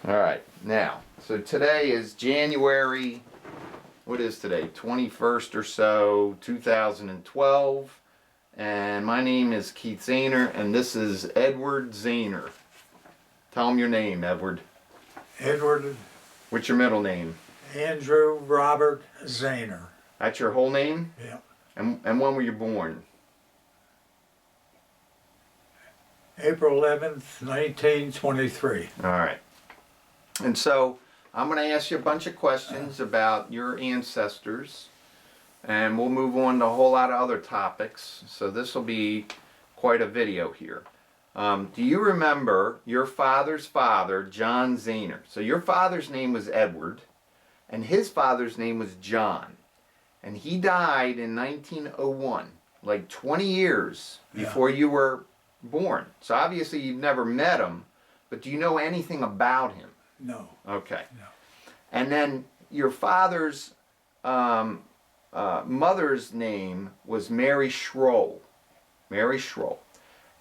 All right, now, so today is January, what is today, 21st or so, 2012, and my name is Keith Zahner, and this is Edward Zahner. Tell him your name, Edward. Edward What's your middle name? Andrew Robert Zahner. That's your whole name? Yeah. And when were you born? April 11th, 1923. All right. And so I'm going to ask you a bunch of questions about your ancestors, and we'll move on to a whole lot of other topics. So this will be quite a video here. Do you remember your father's father, John Zahner? So your father's name was Edward, and his father's name was John. And he died in 1901, like 20 years before you were born. So obviously you've never met him, but do you know anything about him? No. Okay. No. And then your father's mother's name was Mary Schroll. Mary Schroll.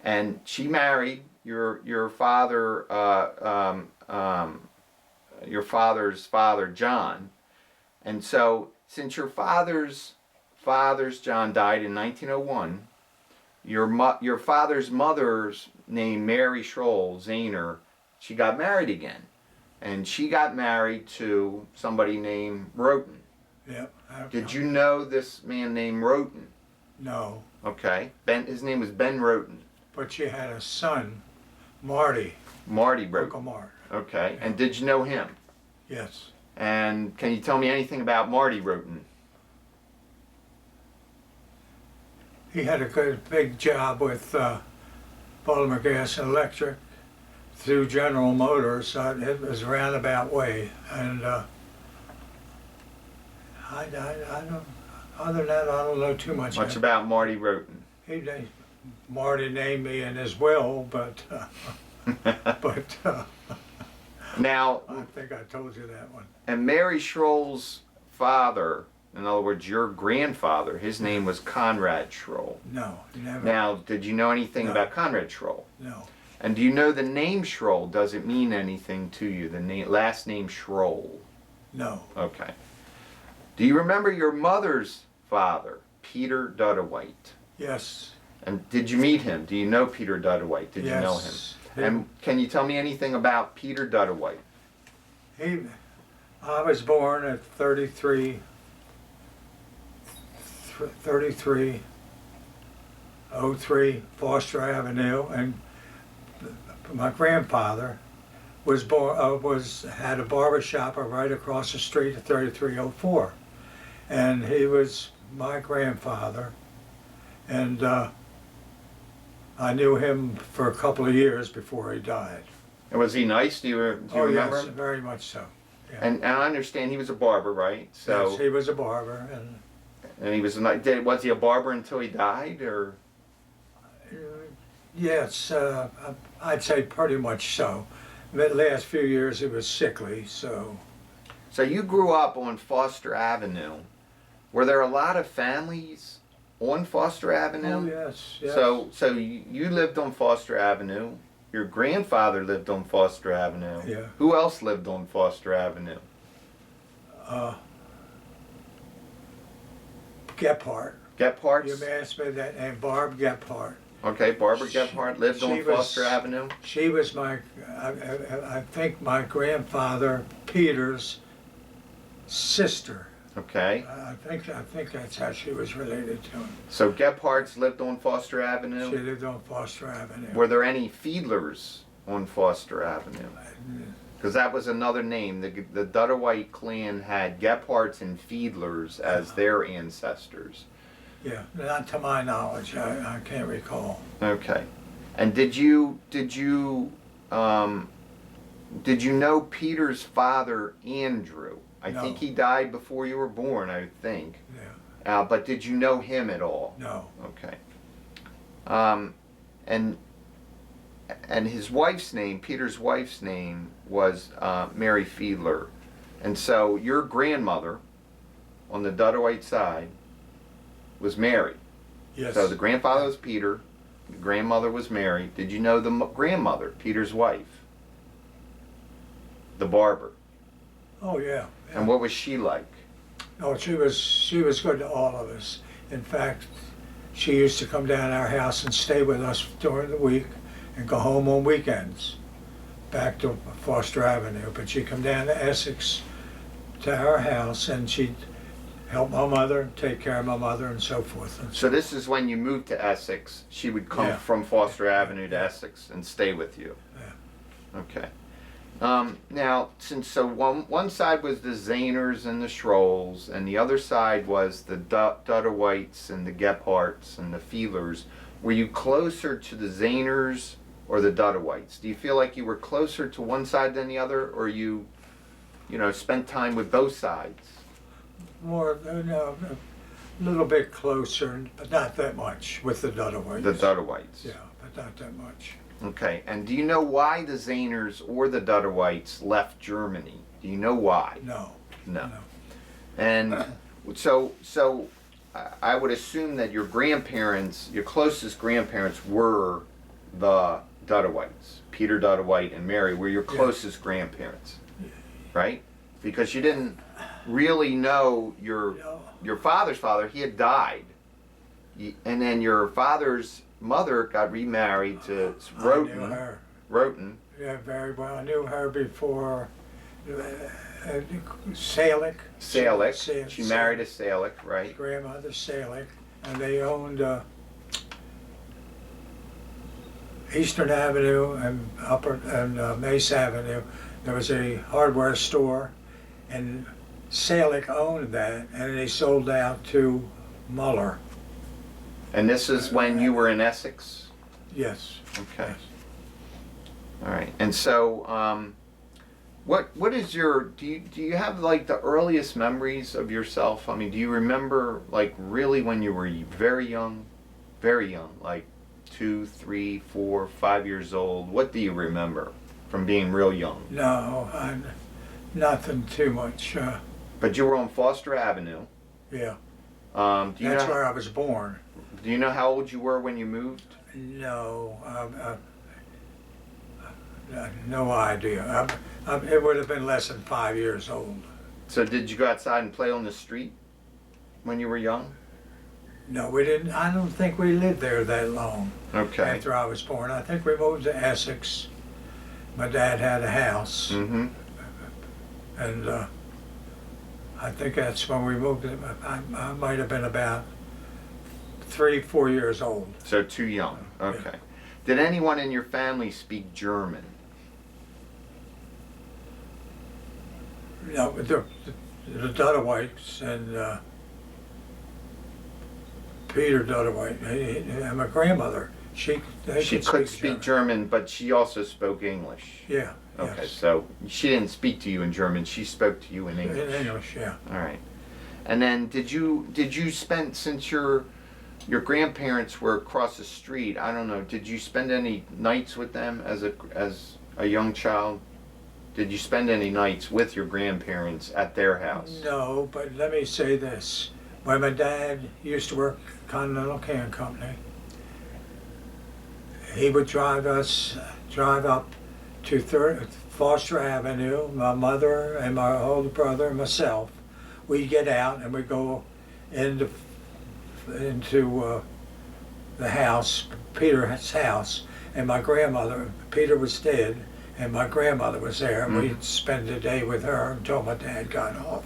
And she married your father's father, John. And so since your father's John died in 1901, your father's mother's name, Mary Schroll Zahner, she got married again. And she got married to somebody named Roten. Yep. Did you know this man named Roten? No. Okay. His name was Ben Roten. But she had a son, Marty. Marty Uncle Roten. Mart. Okay. Yeah. And did you know him? Yes. And can you tell me anything about Marty Roten? He had a good big job with Baltimore Gas and Electric through General Motors. So it was a roundabout way. And I don't. Other than that, I don't know too much. About Marty Roten. Marty named me in his will, but Now, I think I told you that one. and Mary Schroll's father, in other words, your grandfather, his name was Conrad Schroll. No, never. Now, did you know anything No. about Conrad Schroll? No. And do you know the name Schroll? Does it mean anything to you? The last name Schroll? No. Okay. Do you remember your mother's father, Peter Duddawhite? Yes. And did you meet him? Do you know Peter Duddawhite? Did you know him? Yes. And can you tell me anything about Peter Duddawhite? I was born at 3303 Foster Avenue, and my grandfather had a barber shop right across the street at 3304, and he was my grandfather, and I knew him for a couple of years before he died. And was he nice? Do you remember Yes, him? very much so. Yeah. And I understand he was a barber, right? So Yes, he was a barber, and he was was he a barber until he died, or? yes, I'd say pretty much so. The last few years he was sickly, so. So you grew up on Foster Avenue. Were there a lot of families on Foster Avenue? Oh yes, yes. So you lived on Foster Avenue. Your grandfather lived on Foster Avenue. Yeah. Who else lived on Foster Avenue? Gephardt. Gephardt? You asked me that name, Barb Gephardt. Okay, Barbara Gephardt lived on She was- Foster Avenue. She was I think my grandfather Peter's sister. Okay. I think that's how she was related to him. So Gephardts lived on Foster She Avenue. lived on Foster Avenue. Were there any Fiedlers on Foster Avenue? Because that was another name. The Duddawhite clan had Gephardts and Fiedlers as their ancestors. Yeah, not to my knowledge. I can't recall. Okay. And did you know Peter's father, Andrew? I No. think he died before you were born, I think. Yeah. But did you know him at all? No. Okay. And his wife's name, Peter's wife's name, was Mary Fiedler. And so your grandmother, on the Duddawhite side, was Mary. Yes. So the grandfather was Peter, the grandmother was Mary. Did you know the grandmother, Peter's wife? the barber. Oh yeah. Yeah. And what was she like? No, she was good to all of us. In fact, she used to come down to our house and stay with us during the week and go home on weekends back to Foster Avenue. But she'd come down to Essex to our house and she'd help my mother, take care of my mother and so forth. And So this is when you moved to Essex. She would come Yeah. from Foster Avenue to Essex and stay with you. Yeah. Okay. Now, so one side was the Zahners and the Schrolls, and the other side was the Dutterwhites and the Gephardts and the Feelers. Were you closer to the Zahners or the Dutterwhites? Do you feel like you were closer to one side than the other, or you spent time with both sides? More, no, a little bit closer, but not that much with the Dutterwhites. The Dutterwhites. Yeah, but not that much. Okay, and do you know why the Zahners or the Dutterwhites left Germany? Do you know why? No. No. And so I would assume that your grandparents, your closest grandparents were the Dutterwhites. Peter Dutterwhite and Mary were your closest grandparents, right? Because you didn't really know your father's father. He had died. And then your father's mother got remarried to I knew her. Roten. Yeah, very well. I knew her before Salick. Salick. She married a Salick, right? Grandmother Salick, and they owned Eastern Avenue and Mace Avenue. There was a hardware store, and Salick owned that, and they sold out to Muller. And this is when you were in Essex? Yes. Okay. Yes. All right. And so, what is your, do you have like the earliest memories of yourself? I mean, do you remember like really when you were very young, like 2, 3, 4, 5 years old? What do you remember from being real young? No, nothing too much. But you were on Foster Avenue. Yeah. Do you That's know, where I was born. Do you know how old you were when you moved? No, no idea. It would have been less than 5 years old. So did you go outside and play on the street when you were young? No, we didn't. I don't think we lived there that long Okay. after I was born. I think we moved to Essex. My dad had a house, Mm-hmm. and I think that's when we moved. I might have been about 3, 4 years old. So too young. Okay. Did anyone in your family speak German? No, the Dutterwhites and Peter Dutterwhite and my grandmother. She could speak German, but she also spoke English. Yeah. Okay, Yes. so she didn't speak to you in German. She spoke to you in English. In English, yeah. All right. And then did you spend, since your grandparents were across the street, I don't know, did you spend any nights with them as a young child? Did you spend any nights with your grandparents at their house? No, but let me say this. When my dad used to work at Continental Can Company, he would drive up to Foster Avenue, my mother and my older brother and myself. We'd get out and we'd go into the house, Peter's house, and my grandmother, Peter was dead, and my grandmother was there, and we'd spend the day with her until my dad got off.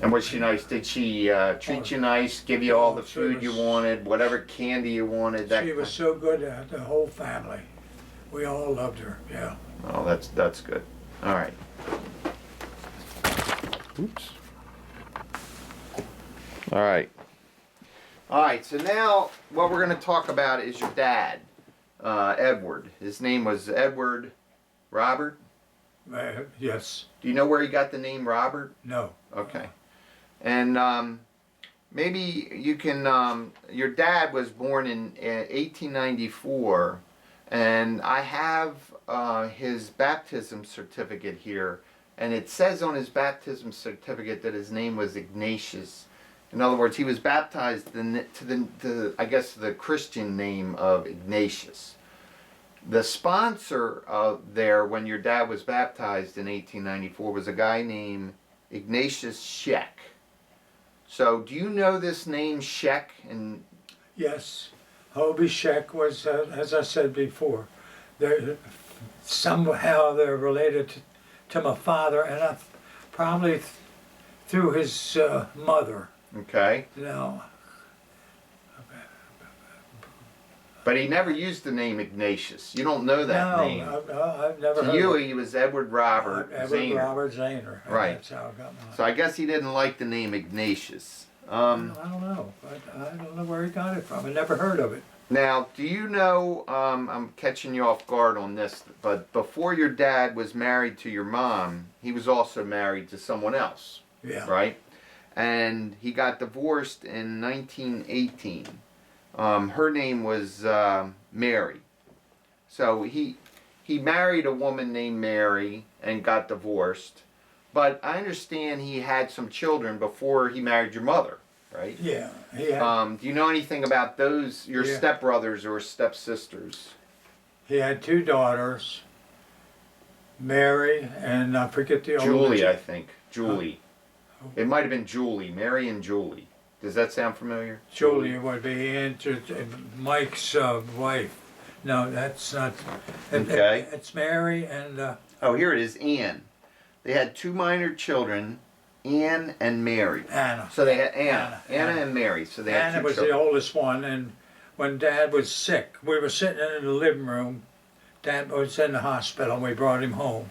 And was she nice? Did she treat you nice, give you all the She food you was- wanted, whatever candy you wanted? She was so good at the whole family. We all loved her, yeah. Oh, that's good. All right. Oops. All right. All right, so now what we're going to talk about is your dad, Edward. His name was Edward Robert. Yes, Do you know where he got the name Robert? no. Okay. And maybe you can, your dad was born in 1894, and I have his baptism certificate here, and it says on his baptism certificate that his name was Ignatius. In other words, he was baptized to I guess the Christian name of Ignatius. The sponsor there when your dad was baptized in 1894 was a guy named Ignatius Scheck. So do you know this name Scheck? And Yes, Hobie Sheck was, as I said before, somehow they're related to my father, and probably through his mother. okay, Now, but he never used the name Ignatius. You don't know that no, name. I've never To heard you, of he was Edward Robert Edward Zahner. Robert Zahner. Right. That's how I got my. So I guess he didn't like the name Ignatius. I don't know. I don't know where he got it from. I never heard of it. Now, do you know, I'm catching you off guard on this, but before your dad was married to your mom, he was also married to someone else, Yeah. right? And he got divorced in 1918. Her name was Mary. So he married a woman named Mary and got divorced. But I understand he had some children before he married your mother, right? Yeah. He had, Do you know anything about those, your Yeah. stepbrothers or stepsisters? he had two daughters, Mary and I forget the older. Julie, I think. Julie. It might have been Julie. Mary and Julie. Does that sound familiar? Julie would be Mike's wife. No, that's not. Okay. It's Mary and. Oh, here it is, Anne. They had two minor children, Anne and Mary. Anna. So they had Anna and Mary. So they had Anna two was children. the oldest one, and when Dad was sick, we were sitting in the living room. Dad was in the hospital, and we brought him home.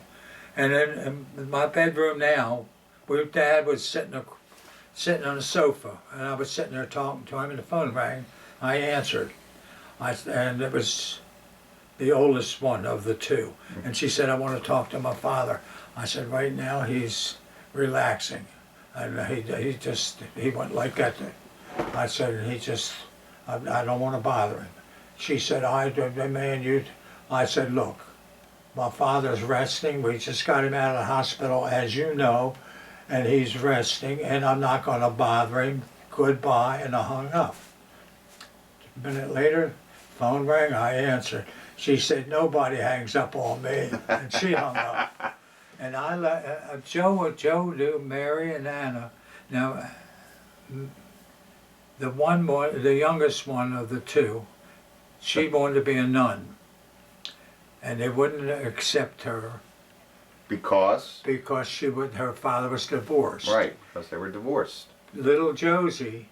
And in my bedroom now, Dad was sitting on the sofa, and I was sitting there talking to him, and the phone rang. I answered, and it was the oldest one of the two. And she said, "I want to talk to my father." I said, "Right now he's relaxing." And he went like that. I said, I don't want to bother him. She said, I said, "Look, my father's resting. We just got him out of the hospital, as you know, and he's resting, and I'm not going to bother him. Goodbye," and I hung up. A minute later, phone rang, I answered. She said, "Nobody hangs up on me," and she hung up. And I let Joe knew Mary and Anna. Now, the youngest one of the two, she wanted to be a nun, and they wouldn't accept her Because? because her father was divorced. Right, because they were divorced. Little Josie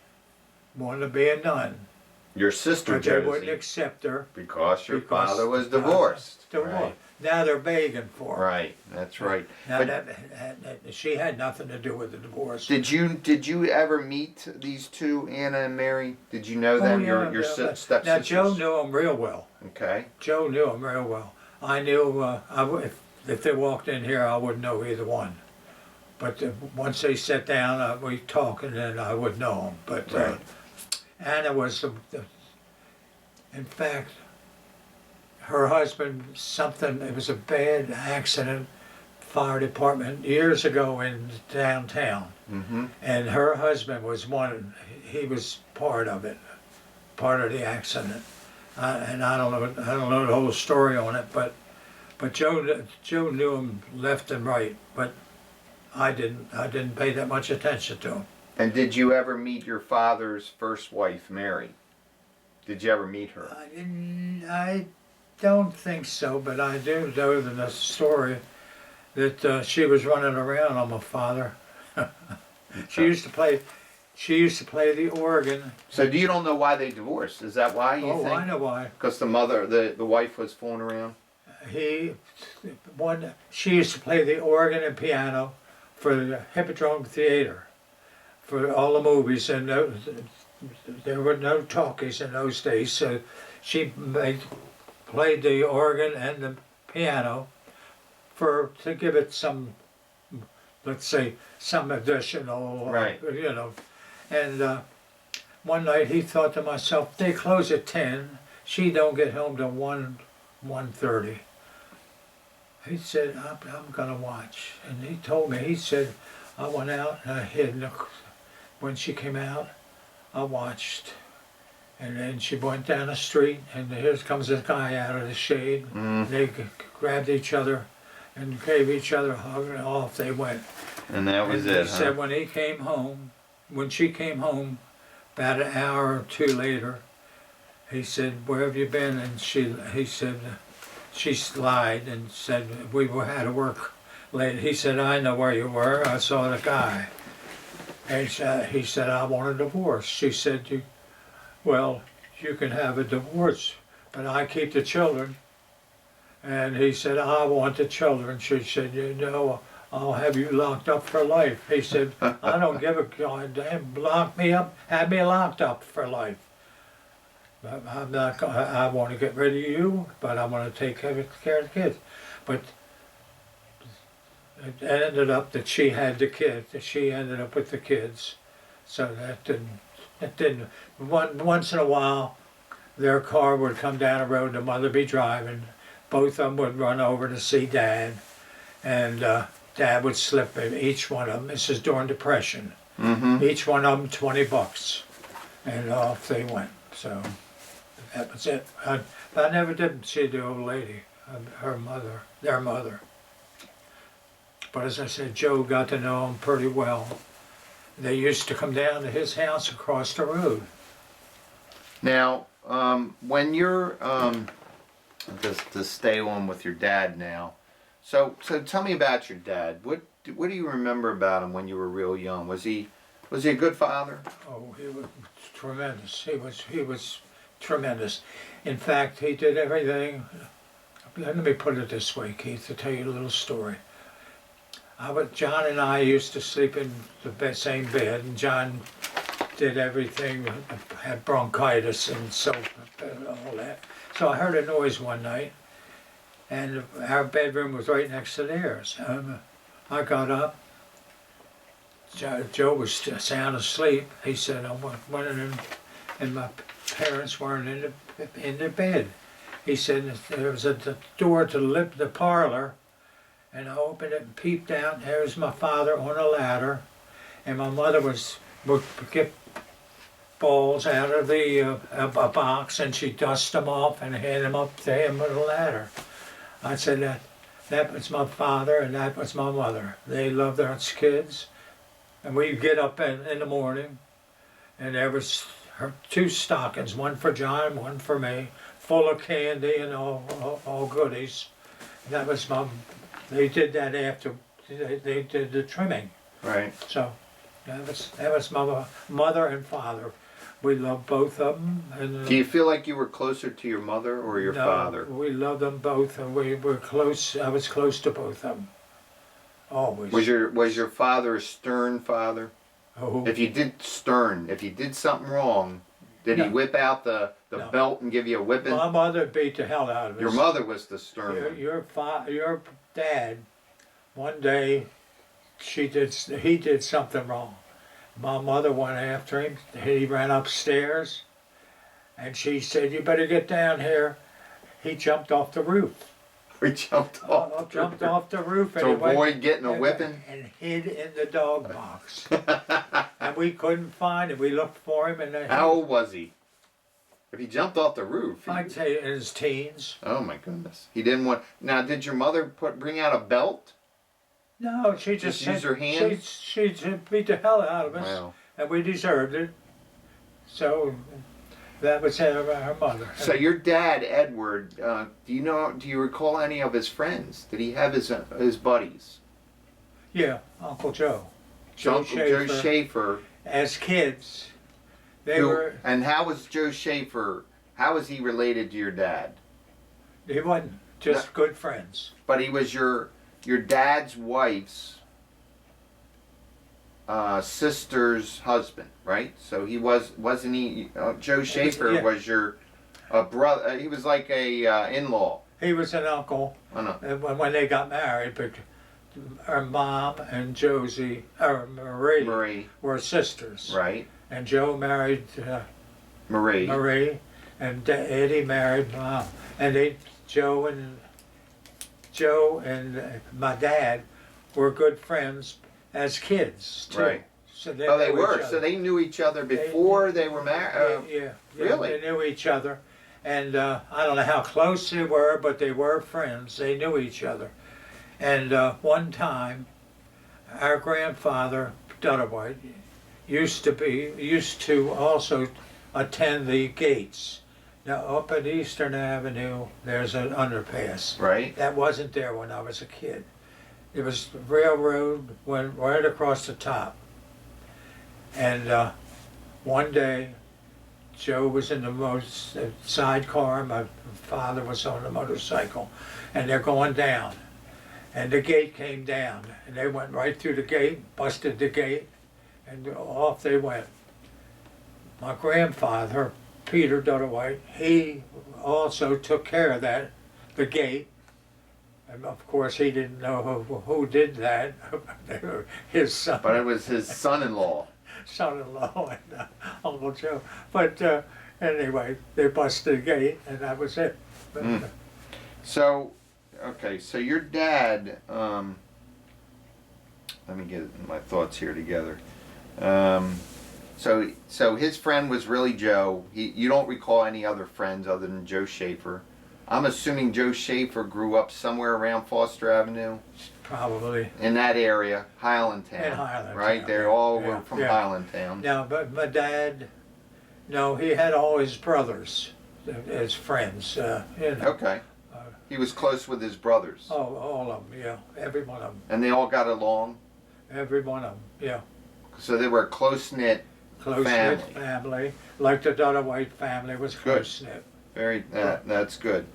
wanted to be a nun, Your sister but they wouldn't Josie, accept her. because your because father was the father divorced. was divorced. Now they're begging for her. Right, that's right. Now But she had nothing to do with the divorce. did you ever meet these two, Anna and Mary? Did you know them? Your stepsisters? Now Joe knew them real well. Okay. Joe knew them real well. I knew if they walked in here, I wouldn't know either one. But once they sat down, we talked, and then I would know them. But Right. Anna was in fact, her husband, it was a bad accident, fire department, years ago in downtown. Mm-hmm. And her husband was he was part of it, part of the accident. And I don't know the whole story on it, but Joe knew him left and right, but I didn't pay that much attention to him. And did you ever meet your father's first wife, Mary? Did you ever meet her? I don't think so, but I do know the story that she was running around on my father. She used to play the organ. So you don't know why they divorced? Is that why you think? I know why. Because the wife was fooling around? She used to play the organ and piano for the Hippodrome Theater, for all the movies, and there were no talkies in those days, so she played the organ and the piano to give it some, let's say, some additional, Right. And one night he thought to myself, they close at 10, she don't get home till 1:30. He said, I'm gonna watch. And he told me, he said, I went out and I hid when she came out, I watched. And then she went down the street, and here comes this guy out of the shade. They grabbed each other and gave each other a hug, and off they went. And that was And it, he huh? said when he came home, when she came home, about an hour or two later, he said, "Where have you been?" And he said, she lied and said, "We had to work late." He said, "I know where you were. I saw the guy." And he said, "I want a divorce." She said, "Well, you can have a divorce, but I keep the children." And he said, "I want the children." She said, "I'll have you locked up for life." He said, "I don't give a goddamn. Lock me up. Have me locked up for life. I'm not. I want to get rid of you, but I want to take care of the kids." But it ended up that she had the kids. She ended up with the kids, so that didn't. Once in a while, their car would come down the road. The mother be driving. Both of them would run over to see Dad, and Dad would slip in each one of them. This is during Depression. Each one of them $20, and off they went. So that was it. I never did see the old lady, her mother, their mother. But as I said, Joe got to know them pretty well. They used to come down to his house across the road. Now, when you're just to stay on with your dad now, so tell me about your dad. What do you remember about him when you were real young? Was he a good father? Oh, he was tremendous. He was tremendous. In fact, he did everything. Let me put it this way, Keith, to tell you a little story. John and I used to sleep in the same bed, and John did everything, had bronchitis and so all that. So I heard a noise one night, and our bedroom was right next to theirs. I got up. Joe was sound asleep. He said, "I went in, and my parents weren't in the bed." He said there was a door to the parlor, and I opened it and peeped out, and there was my father on a ladder, and my mother would get balls out of a box, and she'd dust them off and hand them up to him with a ladder. I said that was my father and that was my mother. They loved their kids, and we'd get up in the morning, and there was her 2 stockings, one for John, one for me, full of candy and all goodies. That was they did that after they did the trimming. Right. So that was my mother and father. We loved both of them. And, Do you feel like you were closer to your mother or your father? We loved them both, and we were close. I was close to both of them. Always. Was your father a stern father? Oh. If you did something wrong, did he No. whip out the No. belt and give you a whipping? My mother beat the hell out of us. Your mother was the stern one. Your dad, one day, he did something wrong. My mother went after him. He ran upstairs, and she said, "You better get down here." He jumped off the roof. We jumped off. Jumped off the roof To avoid getting a whipping? and hid in the dog box. And we couldn't find him. We looked for him, and How old was he? If he jumped off the roof. I'd say in his teens. Oh my goodness. He didn't want. Now, did your mother bring out a belt? No, she Just use her hand? She beat the hell out of us, Wow. and we deserved it. So that was her mother. So your dad, Edward, do you recall any of his friends? Did he have his buddies? Yeah, Uncle Joe. Uncle Joe Schaefer. As kids, they were. And how was Joe Schaefer? How was he related to your dad? He wasn't just good friends. But he was your dad's wife's sister's husband, right? So he wasn't he? Joe Schaefer Yeah. was your brother. He was like a in-law. He was an uncle when they got married, but her mom and Josie, or Marie, were sisters. Right. And Joe married Marie. and Eddie married Mom. And Joe and my dad were good friends as kids too. Right. So they Oh, they knew each were. other. So they knew each other before they were married. Yeah, really? They knew each other, and I don't know how close they were, but they were friends. They knew each other, and one time, our grandfather Dunaway used to also attend the gates. Now up at Eastern Avenue, there's an underpass. Right. That wasn't there when I was a kid. It was the railroad went right across the top. And one day, Joe was in the sidecar, my father was on the motorcycle, and they're going down. And the gate came down, and they went right through the gate, busted the gate, and off they went. My grandfather, Peter Dunaway, he also took care of the gate. And of course, he didn't know who did that. His son. But it was his son-in-law. Son-in-law and Uncle Joe. But anyway, they busted the gate, and that was it. But, So, okay, so your dad, let me get my thoughts here together. So his friend was really Joe. You don't recall any other friends other than Joe Schaefer. I'm assuming Joe Schaefer grew up somewhere around Foster Avenue. probably. In that area, Highlandtown. In Highlandtown, right? They yeah, all yeah, were from yeah. Highlandtown. No, but my dad, no, he had all his brothers as friends. You know. Okay. He was close with his brothers. Oh, all of them, yeah. Every one of them. And they all got along. Every one of them, yeah. So they were a close-knit Close-knit family. Like the Dunaway family was Good. close-knit. Very, that's good.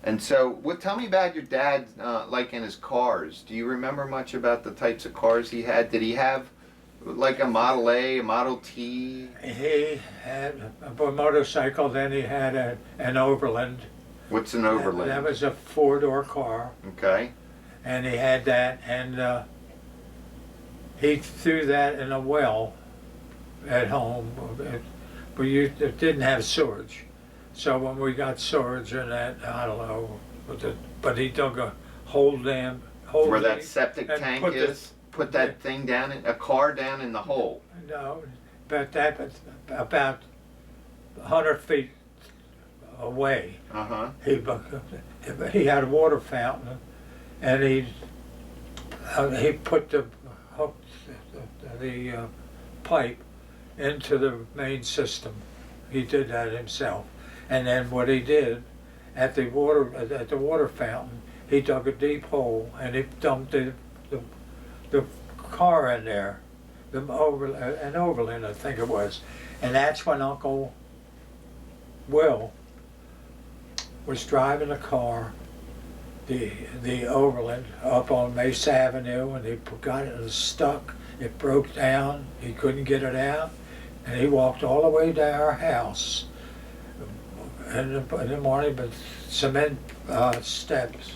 And so, tell me about your dad, like in his cars. Do you remember much about the types of cars he had? Did he have like a Model A, a Model T? He had a motorcycle, then he had an Overland. What's an Overland? That was a four-door car, Okay. and he had that, and he threw that in a well at home. It didn't have sewage. So when we got sewage and that, I don't know, but he dug a hole down. Where that septic and tank put is? Put that thing down, a car down in the hole. No, but about 100 feet away. Uh-huh. He had a water fountain, and he put the pipe into the main system. He did that himself. And then what he did at the water fountain, he dug a deep hole and he dumped the car in there, an Overland, I think it was. And that's when Uncle Will was driving a car, the Overland, up on Mace Avenue, and he got it stuck. It broke down. He couldn't get it out, and he walked all the way to our house in the morning with cement steps.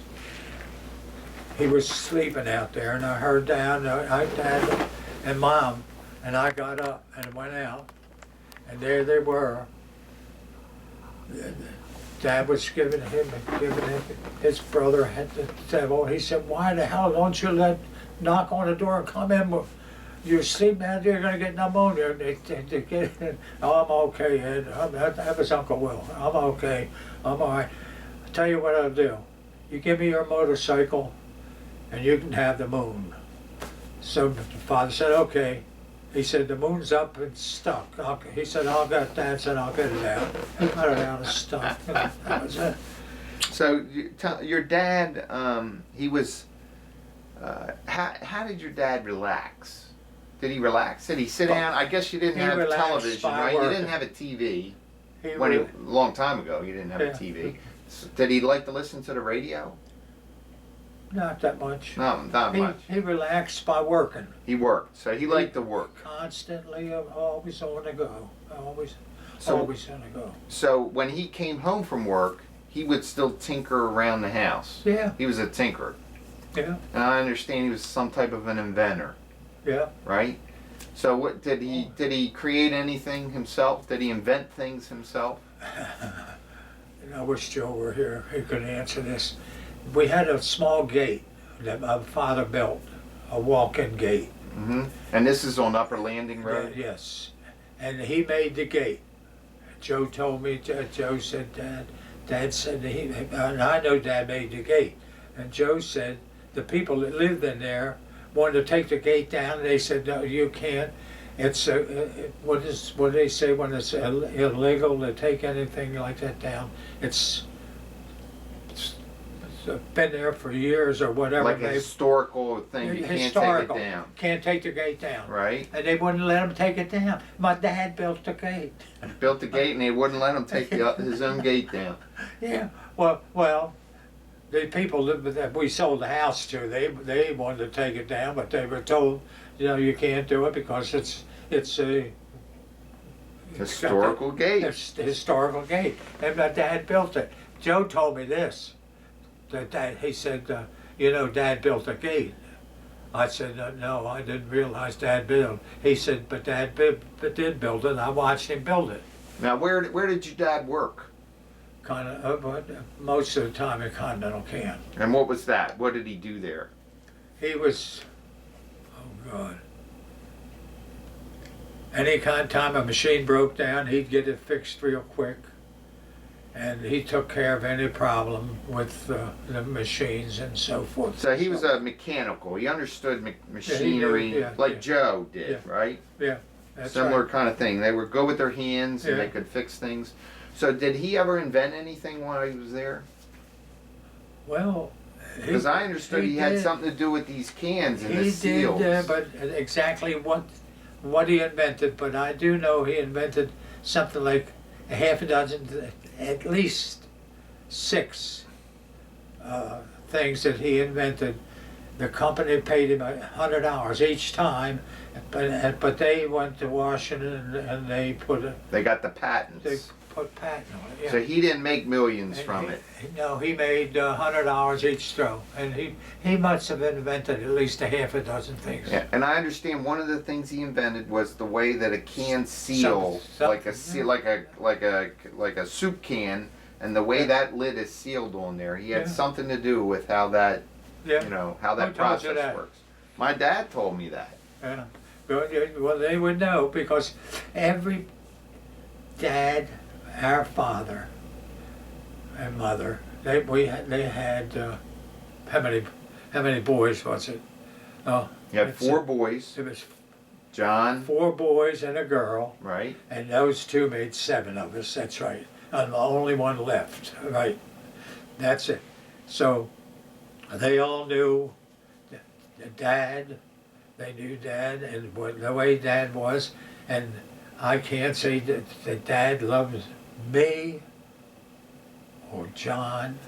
He was sleeping out there, and I heard Dad and Mom, and I got up and went out, and there they were. Dad was giving him, his brother had to say, well, he said, why the hell don't you knock on the door and come in? You're sleeping out there, you're gonna get pneumonia. They get in. Oh, I'm okay, Ed. That was Uncle Will. I'm okay. I'm all right. I'll tell you what I'll do. You give me your motorcycle, and you can have the moon. So the father said, okay. He said, the moon's up and stuck. He said, Dad said, I'll get it out. He got it out and stuck. That was it. So your dad, he was, how did your dad relax? Did he relax? Did he sit down? I guess you didn't have television, right? You didn't have a TV. A long time ago, you didn't have a TV. So did he like to listen to the radio? Not that much. No, not much. He relaxed by working. He worked, so he liked to work. Constantly, always on the go. Always on the go. So when he came home from work, he would still tinker around the house. Yeah. He was a tinkerer. Yeah. And I understand he was some type of an inventor. Yeah. Right? So what did he create anything himself? Did he invent things himself? And I wish Joe were here. He could answer this. We had a small gate that my father built, a walk-in gate. Mm-hmm. And this is on Upper Landing Road? Yes. And he made the gate. Joe told me, Joe said, Dad said that and I know Dad made the gate. And Joe said the people that lived in there wanted to take the gate down. They said, no, you can't. It's, what do they say when it's illegal to take anything like that down? It's been there for years or whatever. Like a historical thing, you can't take it down. Can't take the gate down. Right. And they wouldn't let him take it down. My dad built the gate. Built the gate and they wouldn't let him take his own gate down. Yeah, well, the people that we sold the house to, they wanted to take it down, but they were told, you can't do it because it's a Historical gate. It's a historical gate. And my dad built it. Joe told me this. He said, Dad built a gate. I said, no, I didn't realize Dad built. He said, but Dad did build it. I watched him build it. Now, where did your dad work? Most of the time in Continental Can. And what was that? What did he do there? He was, oh God. Any kind of time a machine broke down, he'd get it fixed real quick. And he took care of any problem with the machines and so forth. So he was a mechanical. He understood machinery, like Joe did, right? Yeah, that's Similar right. kind of thing. They would go with their hands and Yeah. they could fix things. So did he ever invent anything while he was there? Well, Because I understood he had did. something to do with these cans and the He seals. did, but exactly what he invented. But I do know he invented something like a half a dozen, at least 6 things that he invented. The company paid him $100 each time, but they went to Washington and they They got the patents. they put patent on it. Yeah. So he didn't make millions And from it. No, he made $100 each throw, and he must have invented at least a half a dozen things. Yeah, and I understand one of the things he invented was the way that a can seal, like a soup can, and the way that lid is sealed on there. He had Yeah. something to do with how that, Yeah. how that Who told you process that? works. My dad told me that. Yeah. Well, they would know because every dad, our father and mother, they had how many boys was it? Oh, You had it's 4 boys, It was John, 4 boys and a girl, right? and those 2 made 7 of us. That's right. I'm the only one left. Right. That's it. So they all knew Dad. They knew Dad and the way Dad was, and I can't say that Dad loved me or John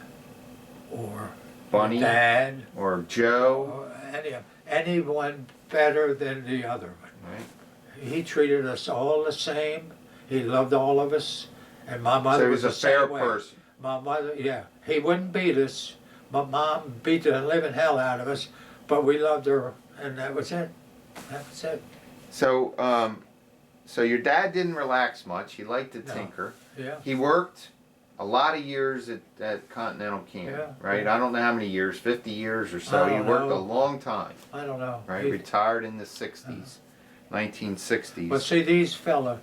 or Bunny Dad or Joe, or anyone better than the other one. right? He treated us all the same. He loved all of us, and my So mother he was a the same fair way. person. My mother, yeah, he wouldn't beat us. My mom beat the living hell out of us, but we loved her, and that was it. That was it. So, so your dad didn't relax much. He liked to No. tinker. Yeah. He worked a lot of years at Continental Can, Yeah, right? yeah. I don't know how many years, 50 years or so. I He don't worked know. a long time, I don't know. right? He- Retired in the 60s, 1960s. Well, see, these fella,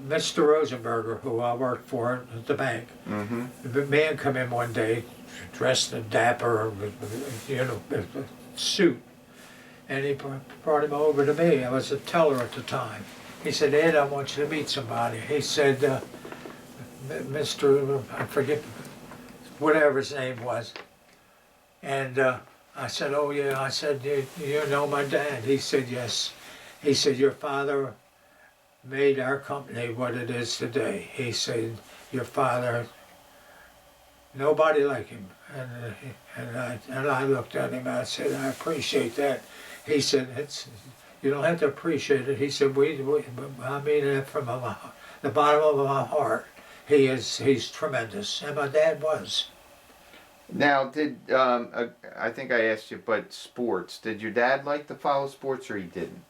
Mr. Rosenberger, who I worked for at the bank, Mm-hmm. the man come in one day, dressed in dapper, suit, and he brought him over to me. I was a teller at the time. He said, Ed, I want you to meet somebody. He said, Mr. I forget whatever his name was. And I said, oh yeah. I said, you know my dad? He said, yes. He said, your father made our company what it is today. He said, your father, nobody like him. And I looked at him and I said, I appreciate that. He said, you don't have to appreciate it. He said, I mean it from the bottom of my heart. He's tremendous, and my dad was. Now, I think I asked you, but sports, did your dad like to follow sports or he didn't?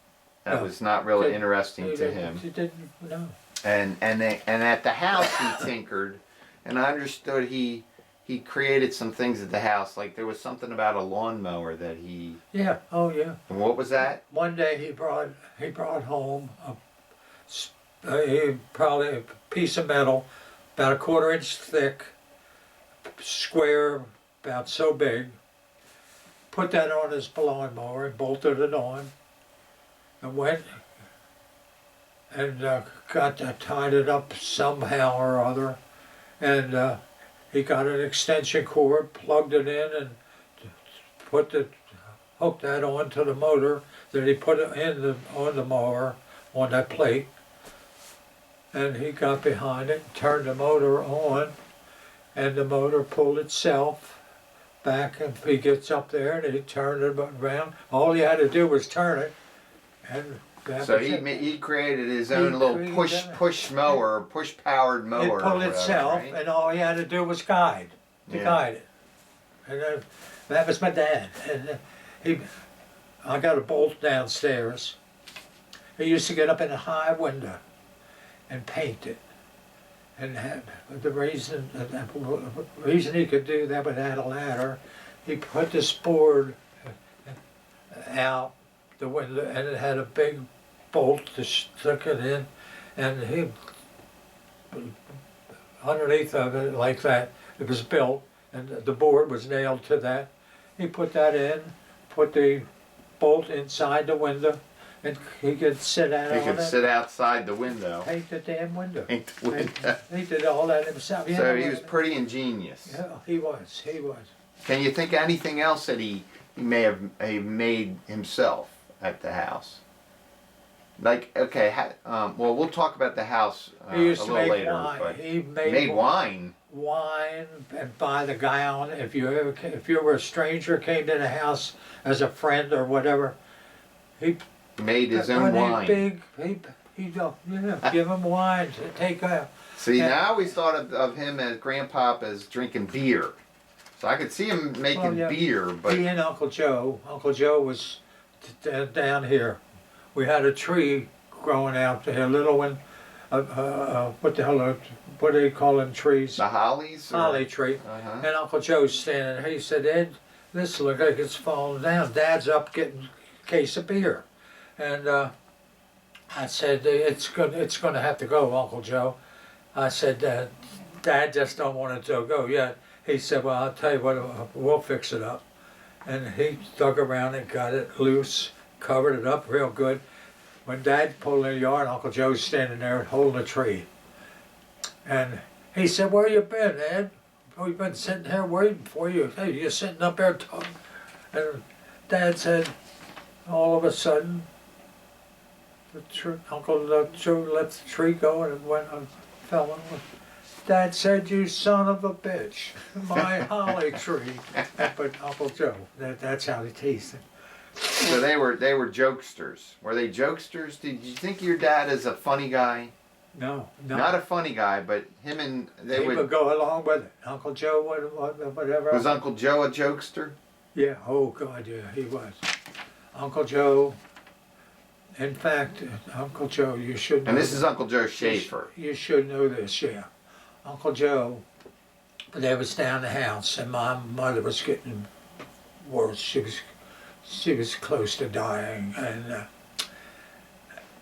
That No. was not really He interesting to him. He didn't know. And at the house he tinkered, and I understood he he created some things at the house. Like there was something about a lawnmower that he. Yeah, oh yeah. And what was that? One day he brought home probably a piece of metal about a 1/4 inch thick, square, about so big. Put that on his lawnmower and bolted it on, and went and got that, tied it up somehow or other, and he got an extension cord, plugged it in, and hooked that onto the motor. Then he put it on the mower on that plate, and he got behind it, turned the motor on, and the motor pulled itself back, and he gets up there and he turned it around. All he had to do was turn it, and that So was it. he created his He own little created push mower, push powered mower. It or pulled whatever, itself, right? and all he had to do was guide it. And that was my dad. And I got a bolt downstairs. He used to get up in a high window and paint it. And the reason he could do that without a ladder, he put this board out the window, and it had a big bolt to stick it in, and he underneath of it like that, it was built, and the board was nailed to that. He put that in, put the bolt inside the window, and he could sit out He on could it, sit outside the window. paint the damn window. Paint the window. He did all that himself. You So know, he was pretty ingenious. Yeah, he was. Can you think of anything else that he may have made himself at the house? Like, okay, well, we'll talk about the house He a used to little make later. wine. But He made wine. wine and by the gallon. If you were a stranger came to the house as a friend or whatever, he Made his own wine. Give him wine to take out. See, Yeah. now I always thought of him as Grandpop as drinking beer. So I could see him making yeah. beer, but He and Uncle Joe. Uncle Joe was down here. We had a tree growing out there, a little one. What the hell? What do they call them trees? the hollies. Or, Holly tree. Uh-huh. And Uncle Joe's standing there. He said, "Ed, this looks like it's falling down." Dad's up getting a case of beer. And I said, it's gonna have to go, Uncle Joe. I said, Dad just don't want it to go yet. He said, well, I'll tell you what, we'll fix it up. And he dug around and got it loose, covered it up real good. When Dad pulled in the yard, Uncle Joe's standing there holding a tree. And he said, where you been, Ed? We've been sitting here waiting for you. Hey, you're sitting up there talking. And Dad said, all of a sudden, Uncle Joe let the tree go and it went and fell on. Dad said, you son of a bitch, my holly tree. But Uncle Joe, that's how they teased him. So they were jokesters. Were they jokesters? Did you think your dad is a funny guy? No. Not a funny guy, but him and they He would go along with it. Uncle Joe, whatever. Was Uncle Joe a jokester? Yeah, oh God, yeah, he was. Uncle Joe, in fact, Uncle Joe, you should know. And this is Uncle Joe Schaefer. You should know this, yeah. Uncle Joe, they was down the house, and my mother was getting worse. She was close to dying, and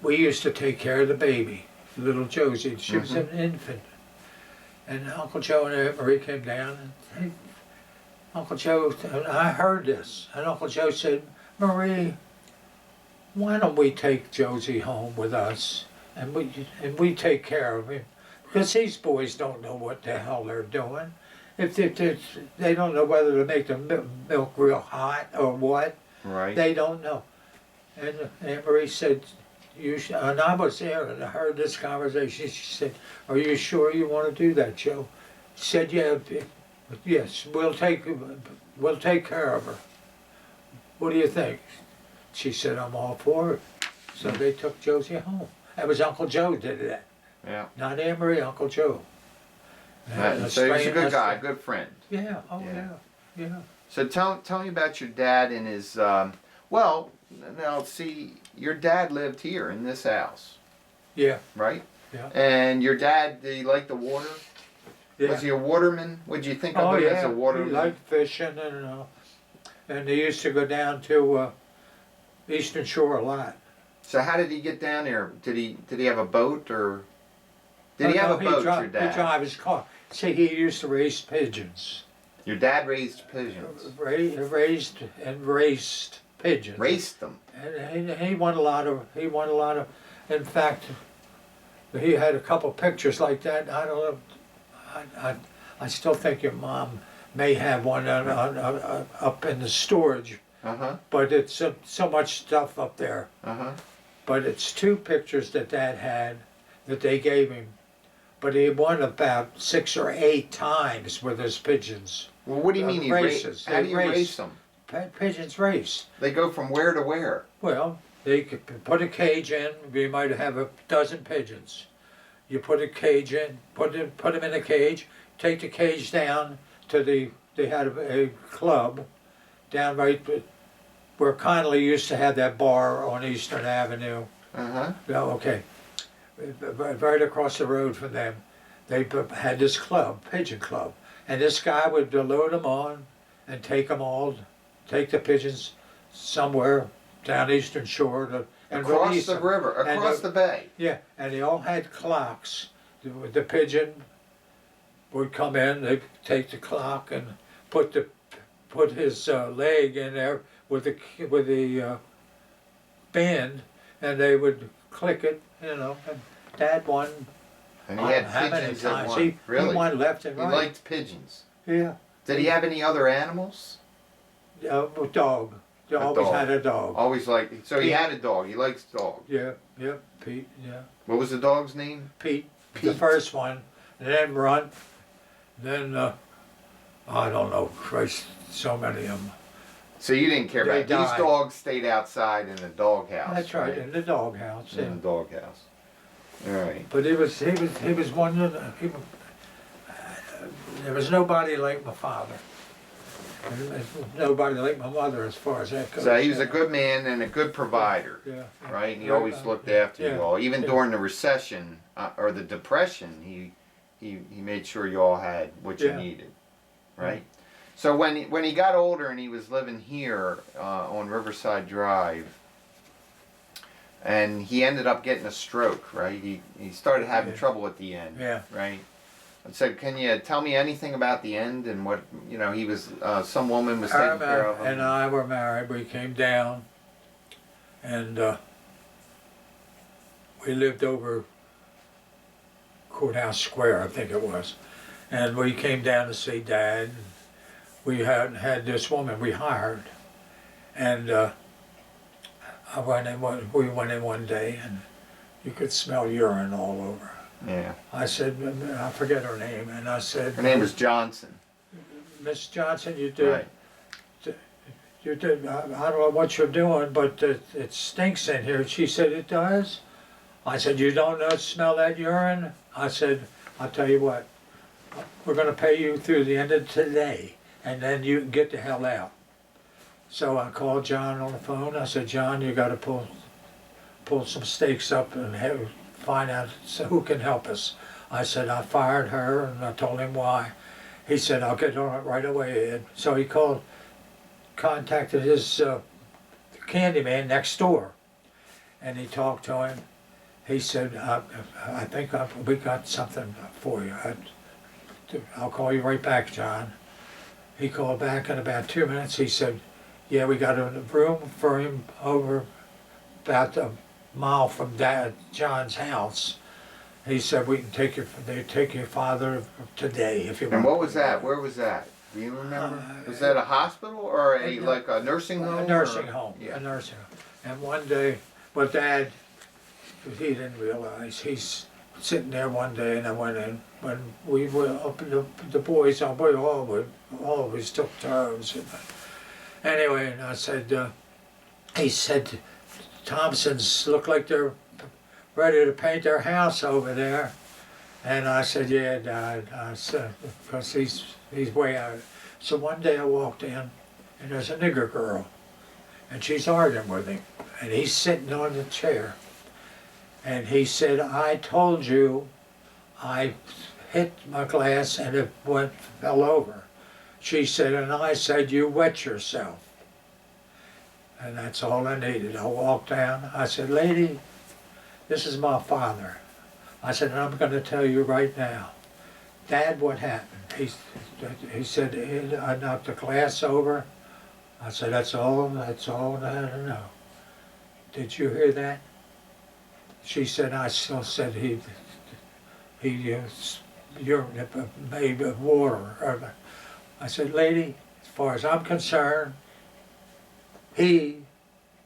we used to take care of the baby, little Josie. She was an infant, and Uncle Joe and Aunt Marie came down, and Uncle Joe, and I heard this, and Uncle Joe said, Marie, why don't we take Josie home with us, and we take care of him? Because these boys don't know what the hell they're doing. If they don't know whether to make the milk real hot or what. Right. They don't know. And Aunt Marie said, and I was there and I heard this conversation. She said, are you sure you want to do that, Joe? She said, yeah, yes, we'll take care of her. What do you think? She said, I'm all for it. So they took Josie home. That was Uncle Joe did that. Yeah. Not Aunt Marie, Uncle Joe. So he was a good guy, good friend. Yeah, yeah. So tell me about your dad and his, well, now see, your dad lived here in this house. Yeah. Right? Yeah. And your dad, did he like the water? Yeah. Was he a waterman? Would you think Oh of him as yeah, a waterman? he liked fishing and they used to go down to Eastern Shore a lot. So how did he get down there? Did he have a boat or did he Oh, have no, a boat? Your He dad. drive his car. See, he used to raise pigeons. Your dad raised pigeons. Raised and raced pigeons. Raced them. And he won a lot of. In fact, he had a couple pictures like that. I don't know. I still think your mom may have one up in the storage, but it's so much stuff up there. But it's 2 pictures that Dad had that they gave him. But he won about 6 or 8 times with his pigeons. Well, what do you mean he races? How do you race them? Pigeons race. They go from where to where? Well, they could put a cage in. We might have a dozen pigeons. You put a cage in, put them in a cage. Take the cage down to they had a club down right where Connolly used to have that bar on Eastern Avenue. Yeah, okay. Right across the road from them, they had this club, pigeon club, and this guy would load them on and take the pigeons somewhere down Eastern Shore and across release the them. river, across the bay. Yeah, and they all had clocks. The pigeon would come in, they'd take the clock and put his leg in there with the band, and they would click it, and Dad won. And he had how many pigeons that times? won. Really? He won left and He right. liked pigeons. Yeah. Did he have any other animals? Dog. He always dog. had a dog. Always liked. So he Pete. had a dog. He likes dogs. Yeah, Pete, yeah. What was the dog's name? Pete, the Pete. first one, then Runt, then, I don't know, Christ, so many of them. So you didn't care They about these died. dogs. Stayed outside in the doghouse. That's right, in the doghouse, yeah. In the doghouse. All right. But he was one of the, there was nobody like my father. There was nobody like my mother as far as that goes. So he was a good man and a good provider, Yeah. right? And he Right, always looked after yeah, you all. Even yeah. during the recession or the depression, he made sure you all had what you Yeah. needed, right? So when he got older and he was living here on Riverside Drive, and he ended up getting a stroke, right? He started having Yeah. trouble at the end, Yeah. right? And so can you tell me anything about the end and what, he was, some woman was taking care of him? And I were married. We came down, and we lived over Courthouse Square, I think it was. And we came down to see Dad. We had this woman we hired, and we went in one day, and you could smell urine all over. Yeah. I said, I forget her name, and I said, Her name was Johnson. Miss Johnson, you did. Right. You did. I don't know what you're doing, but it stinks in here. She said, it does? I said, you don't smell that urine? I said, I'll tell you what, we're going to pay you through the end of today, and then you can get the hell out. So I called John on the phone. I said, John, you got to pull some stakes up and find out who can help us. I said, I fired her, and I told him why. He said, I'll get on it right away, Ed. So he contacted his candyman next door, and he talked to him. He said, I think we got something for you. I'll call you right back, John. He called back in about 2 minutes. He said, yeah, we got a room for him over about a mile from John's house. He said, we can take your father today if you want. And what was that? Where was that? Do you remember? Was that a hospital or like a nursing home? A nursing home. Yeah. A nursing home. And one day, but Dad, he didn't realize. He's sitting there one day, and I went in. When we were up, the boys, we always took turns. Anyway, and I said, he said, Thompsons look like they're ready to paint their house over there. And I said, yeah, Dad. I said, because he's way out. So one day I walked in, and there's a nigger girl, and she's arguing with him, and he's sitting on the chair. And he said, I told you I hit my glass and it fell over. She said, and I said, you wet yourself. And that's all I needed. I walked down. I said, lady, this is my father. I said, and I'm going to tell you right now. Dad, what happened? He said, I knocked the glass over. I said, that's all I had to know. Did you hear that? She said, I still said he made water. I said, lady, as far as I'm concerned, he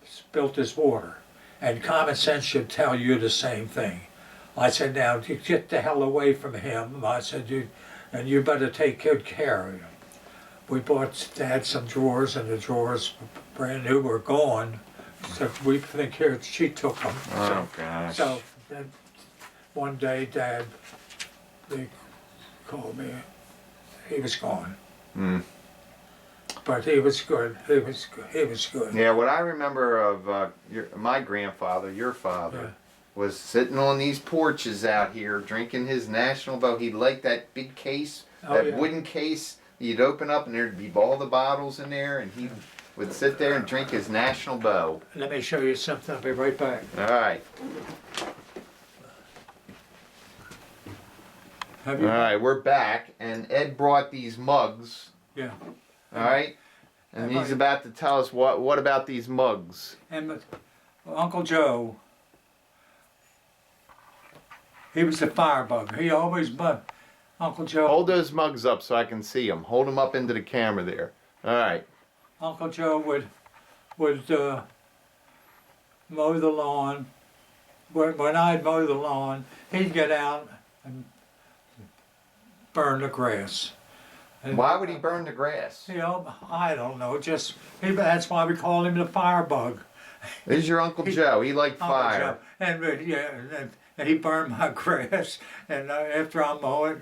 spilt his water. And common sense should tell you the same thing. I said, now, you get the hell away from him. I said, you better take good care of him. We bought Dad some drawers, and the drawers, brand new, were gone. So we think here, she took them. Oh, gosh. So then one day, Dad, they called me. He was gone. Mm. But he was good. He was good. Yeah, what I remember of my grandfather, your father, Yeah. was sitting on these porches out here drinking his National Bow. He liked that big case, that yeah. wooden case you'd open up and there'd be all the bottles in there, and he would sit there and drink his National Bow. Let me show you something. I'll be right back. All right. Have All you? right, we're back, and Ed brought these mugs. Yeah. All right, and he's about to tell us what about these mugs. And Uncle Joe, he was a firebug. He always bugged. Uncle Joe. Hold those mugs up so I can see them. Hold them up into the camera there. All right. Uncle Joe would mow the lawn. When I'd mow the lawn, he'd get out and burn the grass. And, Why would he burn the grass? You know, I don't know. That's why we call him the firebug. This is your Uncle Joe. He liked Uncle fire. Joe. And and he burned my grass. And after I mow it,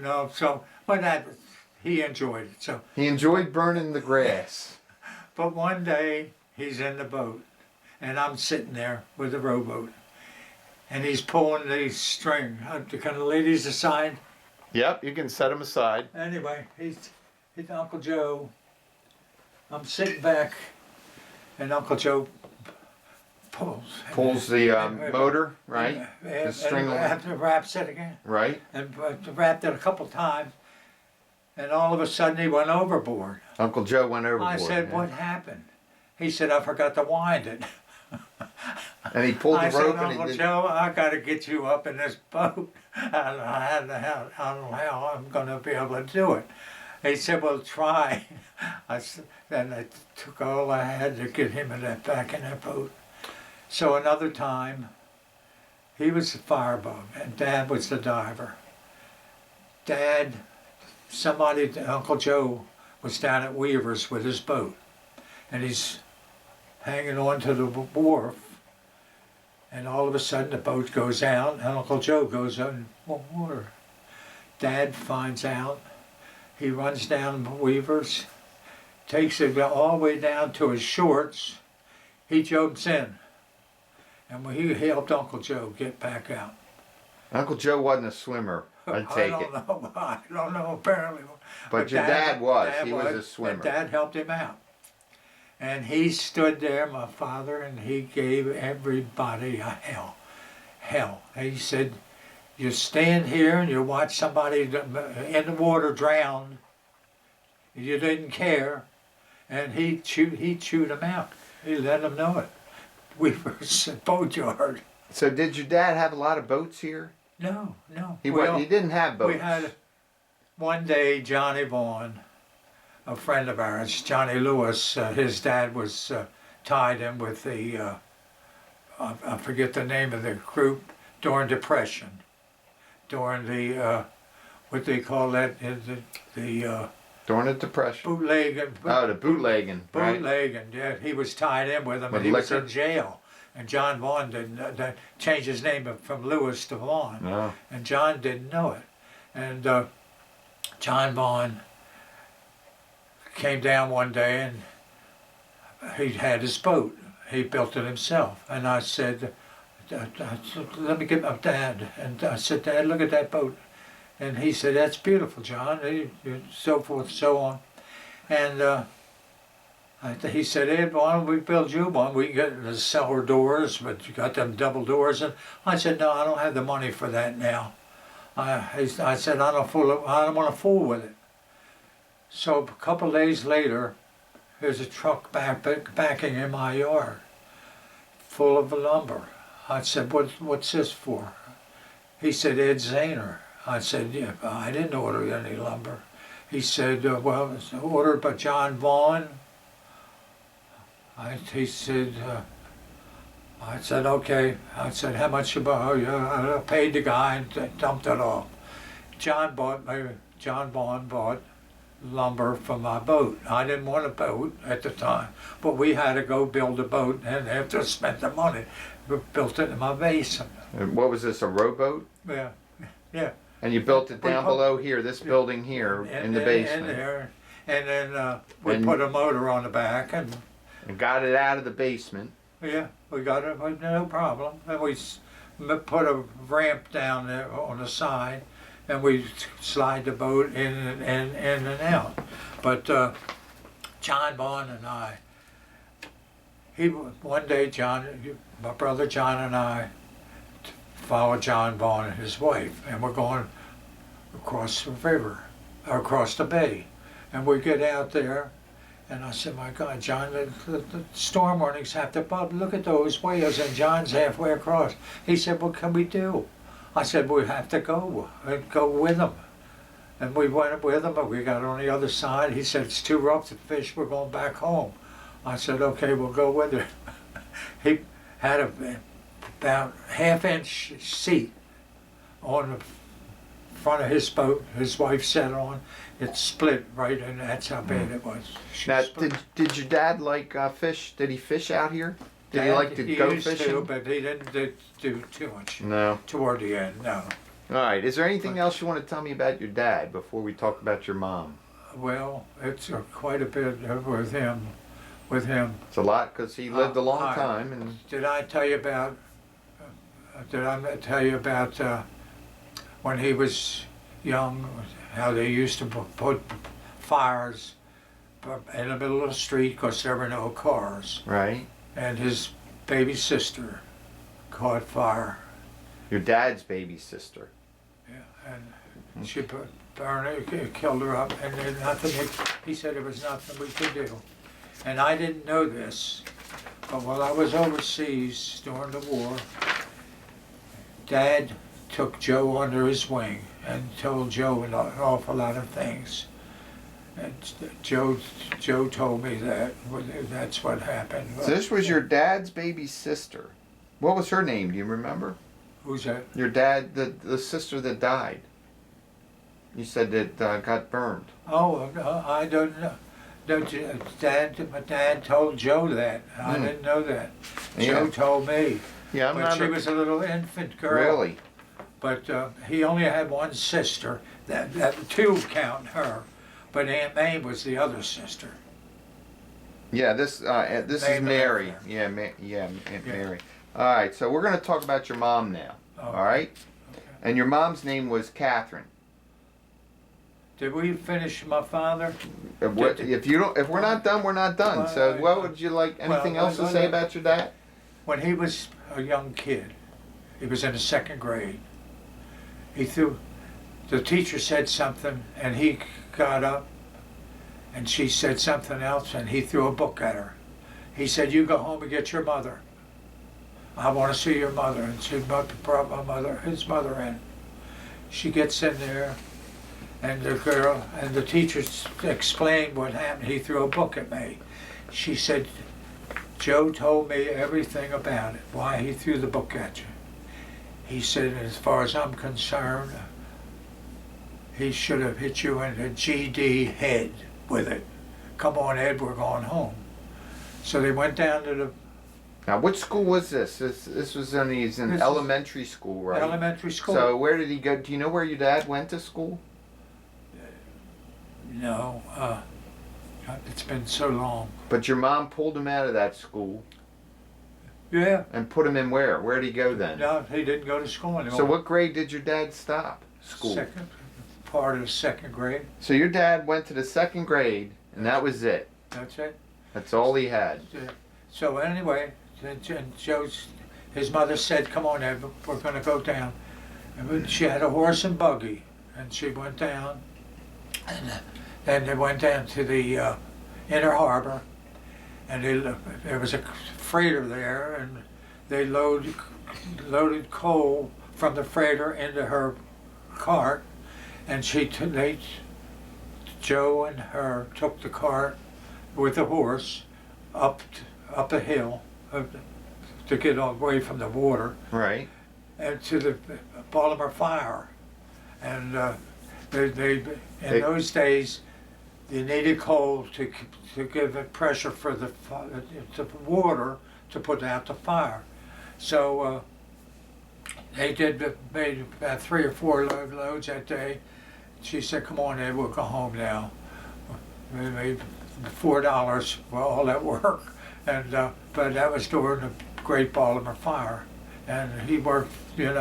he enjoyed it. So, He enjoyed burning the grass. but one day he's in the boat, and I'm sitting there with the rowboat, and he's pulling the string. Can the ladies aside? Yep, you can set them aside. Anyway, he's Uncle Joe. I'm sitting back, and Uncle Joe Pulls the motor, right? And, The string on it. and wraps it again, Right? and wrapped it a couple times, and all of a sudden he went overboard. Uncle Joe went overboard. I said, yeah. "What happened?" He said, "I forgot to wind it." And he pulled the I rope said, and "Uncle he did. Joe, I got to get you up in this boat. I don't know how I'm going to be able to do it." He said, "Well, try." Then I took all I had to get him back in that boat. So another time, he was the firebug and Dad was the diver. Uncle Joe was down at Weaver's with his boat, and he's hanging on to the wharf, and all of a sudden the boat goes out and Uncle Joe goes in water. Dad finds out, he runs down Weaver's, takes it all the way down to his shorts, he jumps in. And he helped Uncle Joe get back out. Uncle Joe wasn't a swimmer, I take it. I don't know, apparently. But your dad was. He was a swimmer. And Dad helped him out. And he stood there, my father, and he gave everybody a hell. Hell. He said, you stand here and you watch somebody in the water drown. You didn't care. And he chewed him out. He let him know it. Weaver's boatyard. So did your dad have a lot of boats here? No. He didn't have boats. We had one day Johnny Vaughan, a friend of ours, Johnny Lewis, his dad was tied in with the, I forget the name of the group, during Depression. During the, what they call that, During the Depression. bootlegging. The bootlegging. Right? Bootlegging, yeah. He was tied in with them, With and he was liquor? in jail. And John Vaughan didn't change his name from Lewis to Vaughan. No. And John didn't know it. And John Vaughan came down one day and he had his boat. He built it himself. And I said, let me get my dad. And I said, Dad, look at that boat. And he said, "That's beautiful, John," so forth, so on. And he said, "Ed, why don't we build you one? We get the cellar doors, but you got them double doors." And I said, "No, I don't have the money for that now." I said, I don't want to fool with it." So a couple of days later, there's a truck backing in my yard, full of lumber. I said, "What's this for?" He said, "Ed Zahner." I said, "Yeah, I didn't order any lumber." He said, "Well, it's ordered by John Vaughn." He said, I said, "Okay." I said, "How much you borrow?" "Yeah." I paid the guy and dumped it off. John Vaughn bought lumber for my boat. I didn't want a boat at the time, but we had to go build a boat, and after I spent the money, we built it in my basement. And what was this, a rowboat? Yeah, yeah. And you built it down below here, this building here, in the basement. In there, and then we And- put a motor on the back, and And got it out of the basement. yeah, we got it, no problem. And we put a ramp down there on the side, and we slide the boat in and out. But John Vaughn and I, one day my brother John and I followed John Vaughn and his wife, and we're going across the river, or across the bay. And we get out there, and I said, "My God, John, the storm warnings have to pop. Look at those whales," and John's halfway across. He said, "What can we do?" I said, "We have to go with them." And we went with him, but we got on the other side. He said, "It's too rough to fish, we're going back home." I said, "Okay, we'll go with it." He had about half-inch seat on the front of his boat. His wife sat on. It split right, and that's how bad it was. Now, Split. did your dad like fish? Did he fish out here? Did he like to go used fishing? to, but he didn't do too much No. toward the end, no. All right. Is there anything else you want to tell me about your dad before we talk about your mom? Well, it's quite a bit with him. It's a lot because he lived a long time, and Did I tell you about? When he was young, how they used to put fires in the middle of the street because there were no cars, right? and his baby sister caught fire. Your dad's baby sister. Yeah, and she burned her, killed her up, and then nothing. He said there was nothing we could do, and I didn't know this, but while I was overseas during the war, Dad took Joe under his wing and told Joe an awful lot of things. And Joe told me that's what happened. So this was your dad's baby sister. What was her name? Do you remember? Who's that? Your dad, the sister that died. You said that got burned. Oh, I don't know. My dad told Joe that. I didn't know that. Joe Yeah. told me. Yeah, I'm But not. she was a little infant girl. Really? But he only had one sister. That two count her. But Aunt May was the other sister. Yeah. This is Name Mary. after. Yeah. Aunt Yeah. Mary. All right. So we're going to talk about your mom now. Oh, All right. okay. And your mom's name was Catherine. Did we finish my father? If we're not done, we're not done. So what would you like? Anything else to say about your dad? When he was a young kid, he was in the second grade. The teacher said something, and he got up, and she said something else, and he threw a book at her. He said, "You go home and get your mother. I want to see your mother." And she brought his mother in. She gets in there, and the teacher explained what happened. He threw a book at me. She said, "Joe told me everything about it, why he threw the book at you." He said, "As far as I'm concerned, he should have hit you in the GD head with it. Come on, Ed, we're going home." So they went down to the Now, what school was this? This was he's in This is elementary school, right? elementary school. So where did he go? Do you know where your dad went to school? No, it's been so long. But your mom pulled him out of that school Yeah, and put him in where? Where did he go then? no, he didn't go to school anymore. So what grade did your dad stop school? Second, part of the second grade. So your dad went to the second grade, and that was it. That's it. That's all he had. So anyway, his mother said, "Come on, Ed, we're going to go down." And she had a horse and buggy, and she went down, and then they went down to the inner harbor, and there was a freighter there, and they loaded coal from the freighter into her cart, and Joe and her took the cart with the horse up a hill to get away from the water, Right. and to the Baltimore fire. And in those days, you needed coal to give it pressure for the water to put out the fire. So they made about 3 or 4 loads that day. She said, "Come on, Ed, we'll go home now." We made $4 for all that work, and but that was during the Great Baltimore Fire, and he worked, and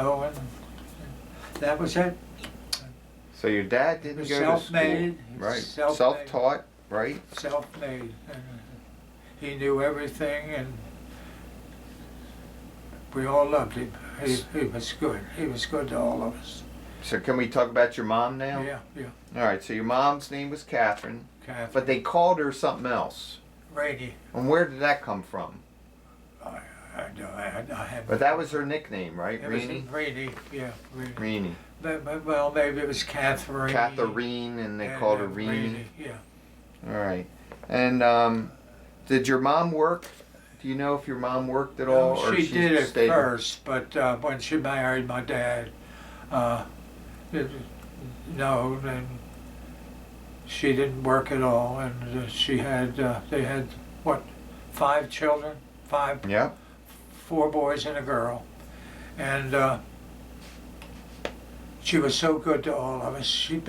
that was it. So your dad didn't go to school. Self-made, Right. self-made. Self-taught, right? Self-made, and he knew everything, and we all loved him. He was good. He was good to all of us. So can we talk about your mom now? Yeah. All right. So your mom's name was Catherine, Catherine. but they called her something else. Rainey. And where did that come from? I have. But that was her nickname, right? It was Rainey? Rainey, yeah, Rainey. Rainey. Well, maybe it was Catherine. Catherine, and they called her Rainey. Yeah. All right. And did your mom work? Do you know if your mom worked at all? No, or she did at stayed- first, but when she married my dad, no, then she didn't work at all, and they had, what, 5 children? 5? Yeah. 4 boys and a girl, and she was so good to all of us. She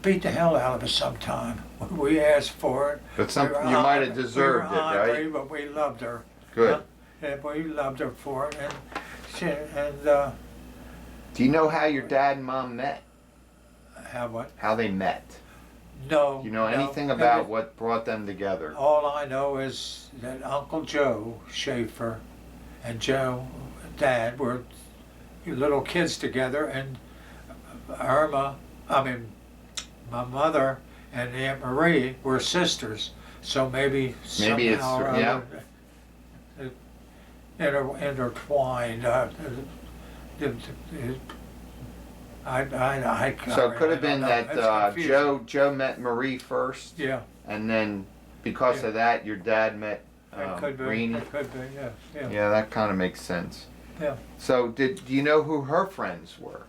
beat the hell out of us sometime. We asked for it. But you might have deserved we were it, hungry, right? But we loved her. Good. And we loved her for it. Do you know how your dad and mom met? How what? How they met? No. Do you know no. anything about what brought them together? All I know is that Uncle Joe Schaefer and Joe, Dad, were little kids together, and my mother and Aunt Marie were sisters, so maybe it's somehow or yeah. other intertwined. So it could have been that It's confusing. Joe met Marie first, Yeah, and then because of that, your dad met it could be. Rainey. It could be. Yeah. Yeah, that kind of makes sense. Yeah. So do you know who her friends were?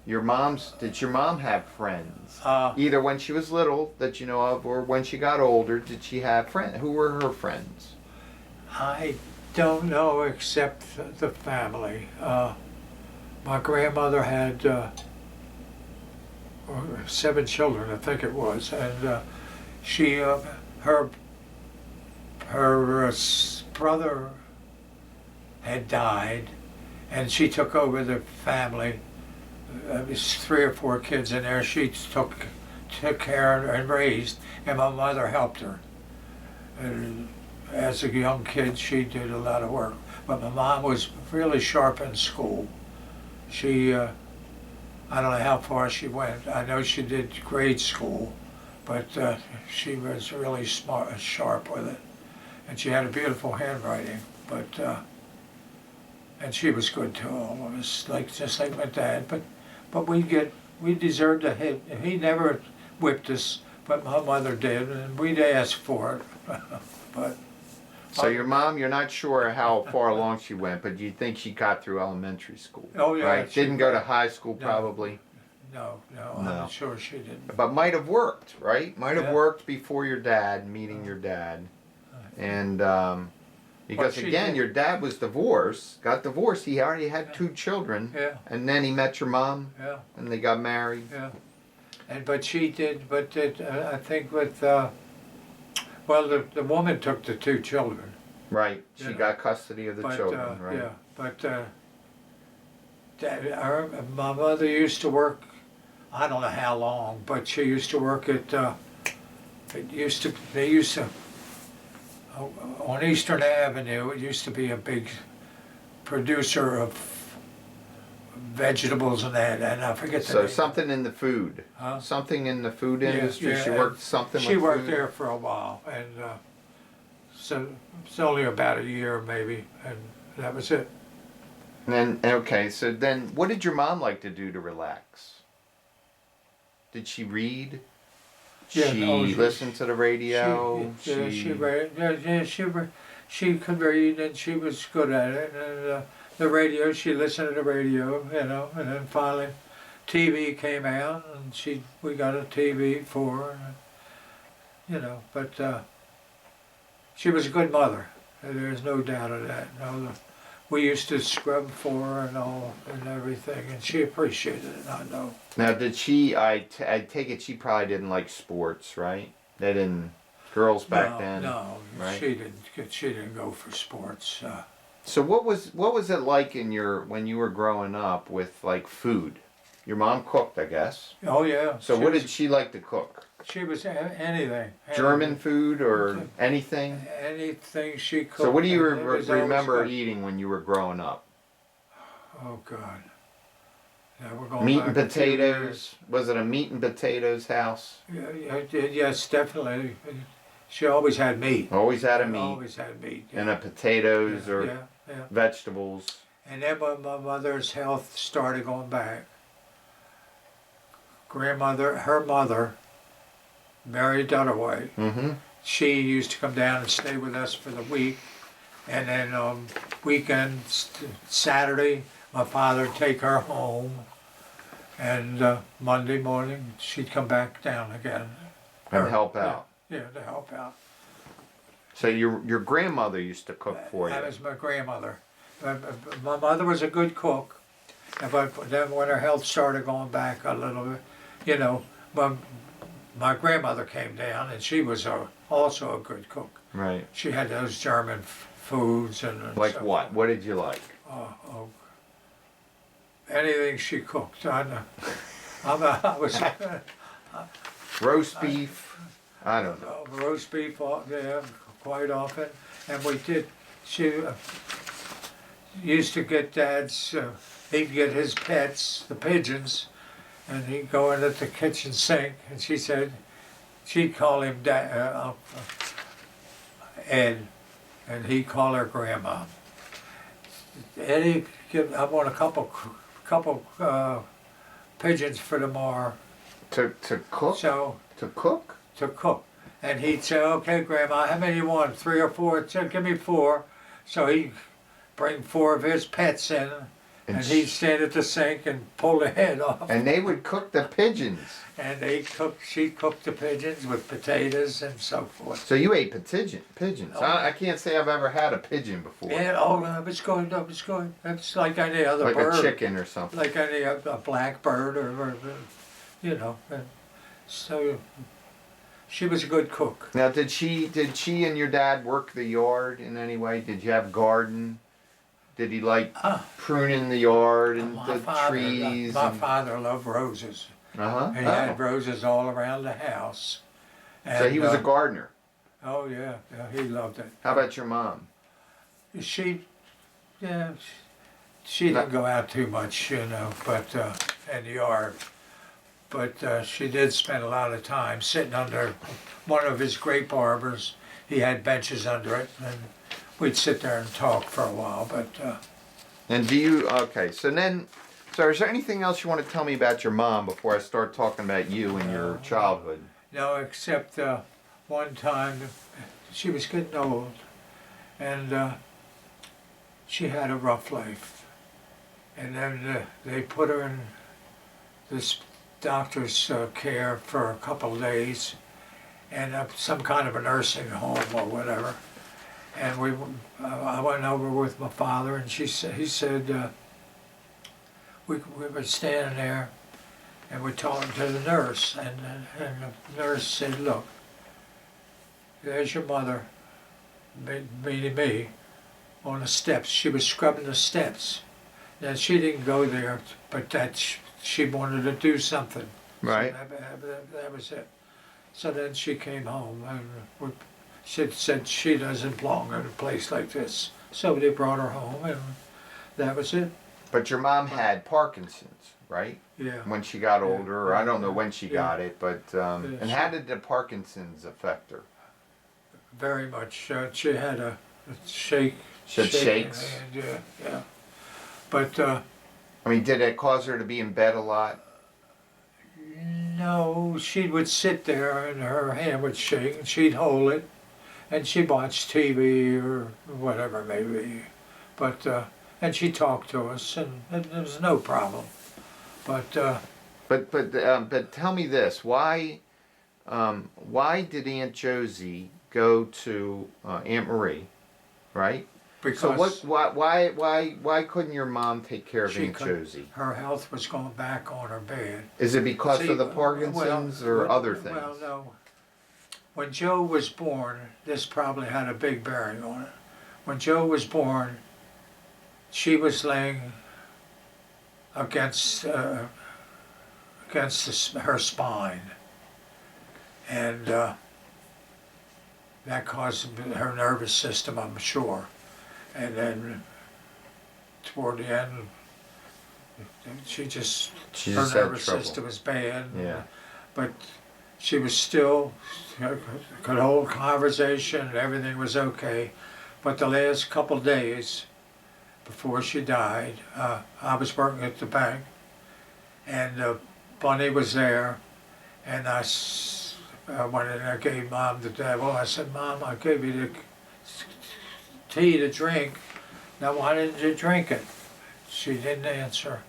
Did your mom have friends? Either when she was little that you know of, or when she got older, did she have friends? Who were her friends? I don't know, except the family. My grandmother had 7 children, I think it was, and her brother had died, and she took over the family. It was 3 or 4 kids in there. She took care and raised, and my mother helped her. And as a young kid, she did a lot of work. But my mom was really sharp in school. She, I don't know how far she went. I know she did grade school, but she was really smart and sharp with it. And she had a beautiful handwriting, and she was good to all of us, just like my dad. But we deserved a hit. He never whipped us, but my mother did, and we'd ask for it. But So your mom, you're not sure how far along she went, but you think she got through elementary school. Oh, yeah, Right? she Didn't go to did. high school No. probably, no, I'm No. not sure she didn't. but might have worked, right? Might have Yeah. worked before your dad, meeting your dad. And because she again, did. your dad was got divorced, he already had 2 children. Yeah, And then he met your mom, yeah, and they got married. yeah. But she did, I think with, the woman took the 2 children. Right. She Yeah. got custody of the But, children, right? Yeah, but My mother used to work, I don't know how long, but she used to work at, they used to, on Eastern Avenue, it used to be a big producer of vegetables and that, and I forget the So name. something in the food. Huh? Something in the food Yeah, industry. yeah, She and worked something She with worked food? there for a while, and so it's only about a year maybe, and that was it. And then, okay, so then what did your mom like to do to relax? Did she read? Yeah, She oh, listened to the radio? She read, she could read, and she was good at it. And the radio, she listened to the radio, you know. And then finally, TV came out, and we got a TV for her, and, you know. But she was a good mother. There's no doubt of that. No, we used to scrub for her and all and everything, and she appreciated it. I know. Now, did she, I take it she probably didn't like sports, right? They didn't, girls back then? No, right? she didn't go for sports. So what was it like when you were growing up with like food? Your mom cooked, I guess. Oh yeah. So what did she like to cook? She was anything. German food or anything? Anything she cooked. So what do you and it was always remember good. eating when you were growing up? Oh God. Yeah, we're going Meat back and a few years. potatoes? Was it a meat and potatoes house? Yes, definitely. She always had meat. Always had a meat Always had meat. Yeah. and a potatoes or yeah. vegetables. And then when my mother's health started going back, her mother, Mary Dunaway, Mm-hmm. she used to come down and stay with us for the week. And then weekends, Saturday, my father would take her home. And Monday morning, she'd come back down again. And help out. Yeah, to help out. So your grandmother used to cook for you. That was my grandmother. My mother was a good cook, but then when her health started going back a little bit, you know, my grandmother came down and she was also a good cook. Right. She had those German foods and Like stuff. what? What did you like? Anything she cooked. I was Roast beef? I don't know. roast beef, yeah, quite often, and we did. She used to get Dad's. He'd get his pets, the pigeons, and he'd go in at the kitchen sink, and she said, she'd call him Ed, and he'd call her Grandma. Eddie, I want a couple pigeons for tomorrow. To cook? So To cook? to cook, and he'd say, "Okay, Grandma, how many you want? 3 or 4?" So give me 4. So he'd bring 4 of his pets in, and he'd stand at the sink and pull the head off. And they would cook the pigeons. And she'd cook the pigeons with potatoes and so forth. So you ate pigeons. Oh. I can't say I've ever had a pigeon before. Yeah, no, it's good. It's like any other Like bird. a chicken or something. Like any a blackbird or you know. And so she was a good cook. Now, did she and your dad work the yard in any way? Did you have garden? Did he like pruning the yard and the trees? My father loved roses. Uh-huh. He had roses all around the house. And, So he was a gardener. Oh yeah, he loved it. How about your mom? She didn't go out too much, you know, but in the yard. But she did spend a lot of time sitting under one of his grape arbors. He had benches under it, and we'd sit there and talk for a while. But And so is there anything else you want to tell me about your mom before I start talking about you and your childhood? no, except one time she was getting old, and she had a rough life. And then they put her in this doctor's care for a couple of days, and some kind of a nursing home or whatever. And I went over with my father, and he said, we were standing there, and we're talking to the nurse, and the nurse said, "Look, there's your mother, meaning me, on the steps." She was scrubbing the steps. Yeah, she didn't go there, but she wanted to do something. Right. So that was it. So then she came home and she said she doesn't belong in a place like this. So they brought her home and that was it. But your mom had Parkinson's, right? Yeah. When she got Yeah, older, or I don't know yeah, when she yeah. got it, but and how she- did the Parkinson's affect her? Very much. She had a shake. She had shakes. And, yeah. But I mean, did it cause her to be in bed a lot? no, she would sit there and her hand would shake and she'd hold it and she'd watch TV or whatever maybe. But and she talked to us and there was no problem. But But tell me this: why did Aunt Josie go to Aunt Marie, right? because So why couldn't your mom take care of she Aunt could, Josie? her health was going back on her bad. Is it because See, of the Parkinson's or other things? Well, no. When Joe was born, this probably had a big bearing on it. When Joe was born, she was laying against her spine, and that caused her nervous system, I'm sure. And then toward the end, she She her just had nervous trouble. system was bad. Yeah. But she was still could hold conversation and everything was okay. But the last couple of days before she died, I was working at the bank, and Bunny was there, and I went in and I gave Mom the devil. I said, "Mom, I gave you the tea to drink. Now why didn't you drink it?" She didn't answer.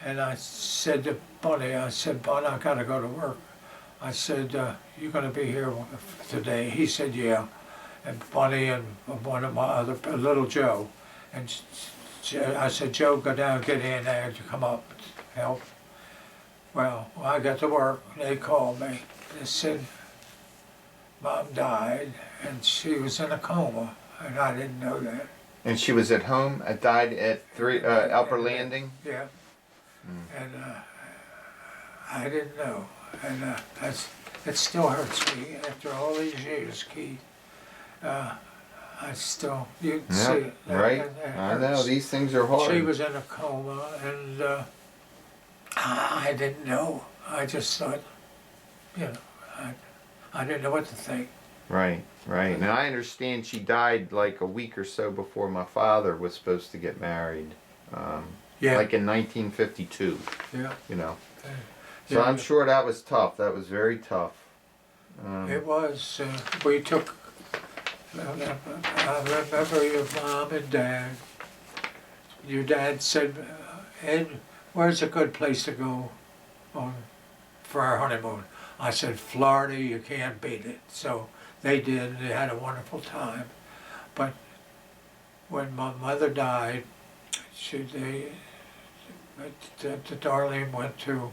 And I said to Bunny, I said, "Bunny, I gotta go to work." I said, "You gonna be here today?" He said, "Yeah." And Bunny and one of my other, little Joe. And I said, "Joe, go down, get in there to come up, help." Well, when I got to work, they called me. They said, Mom died, and she was in a coma, and I didn't know that. And she was at home. Died at Upper Landing. Yeah. And I didn't know. And it still hurts me after all these years, Keith. I still, you can see it. Right. It I know hurts. these things are hard. She was in a coma, and I didn't know. I just thought, I didn't know what to think. Right, right. And I understand she died like a week or so before my father was supposed to get married. Yeah. Like in 1952, Yeah. you know. So Yeah. I'm sure that was tough. That was very tough. It was. We took. I remember your mom and dad. Your dad said, "Ed, where's a good place to go for our honeymoon?" I said, "Florida, you can't beat it." So they did. They had a wonderful time. But when my mother died, the Darlene went to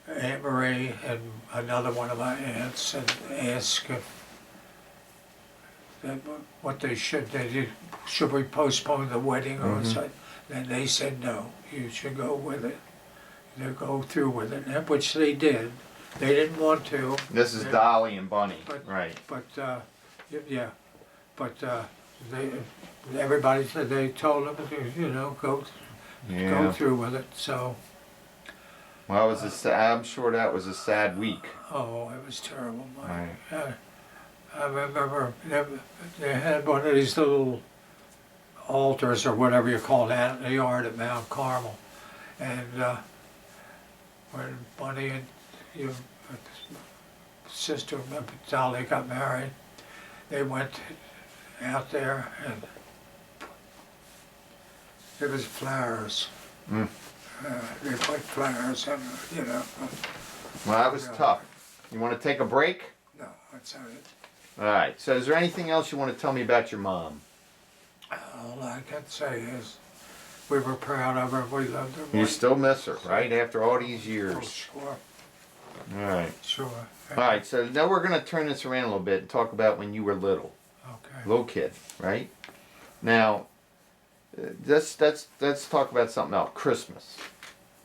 Aunt Marie and another one of my aunts and asked what they should we postpone the wedding or something? And they said no, you should go with it. They go through with it, and which they did. They didn't want to. This is Dolly and Bunny, But- right? But yeah, but everybody said they told them to go Yeah. through with it. So Well, it was I'm sure that was a sad week. oh, it was terrible. Right. I remember they had one of these little altars or whatever you call that in the yard at Mount Carmel, and when Bunny and your sister Dolly got married, they went out there and there was flowers. Mm. They put flowers on, Well, that was tough. You want to take a break? No, that's all right. All right. So, is there anything else you want to tell me about your mom? All I can say is we were proud of her. We loved her. You still miss her, right? After all these Oh, years. sure, All right. sure. All right. So now we're going to turn this around a little bit and talk about when you were little, Okay. little kid, right? Now, let's talk about something else. Christmas.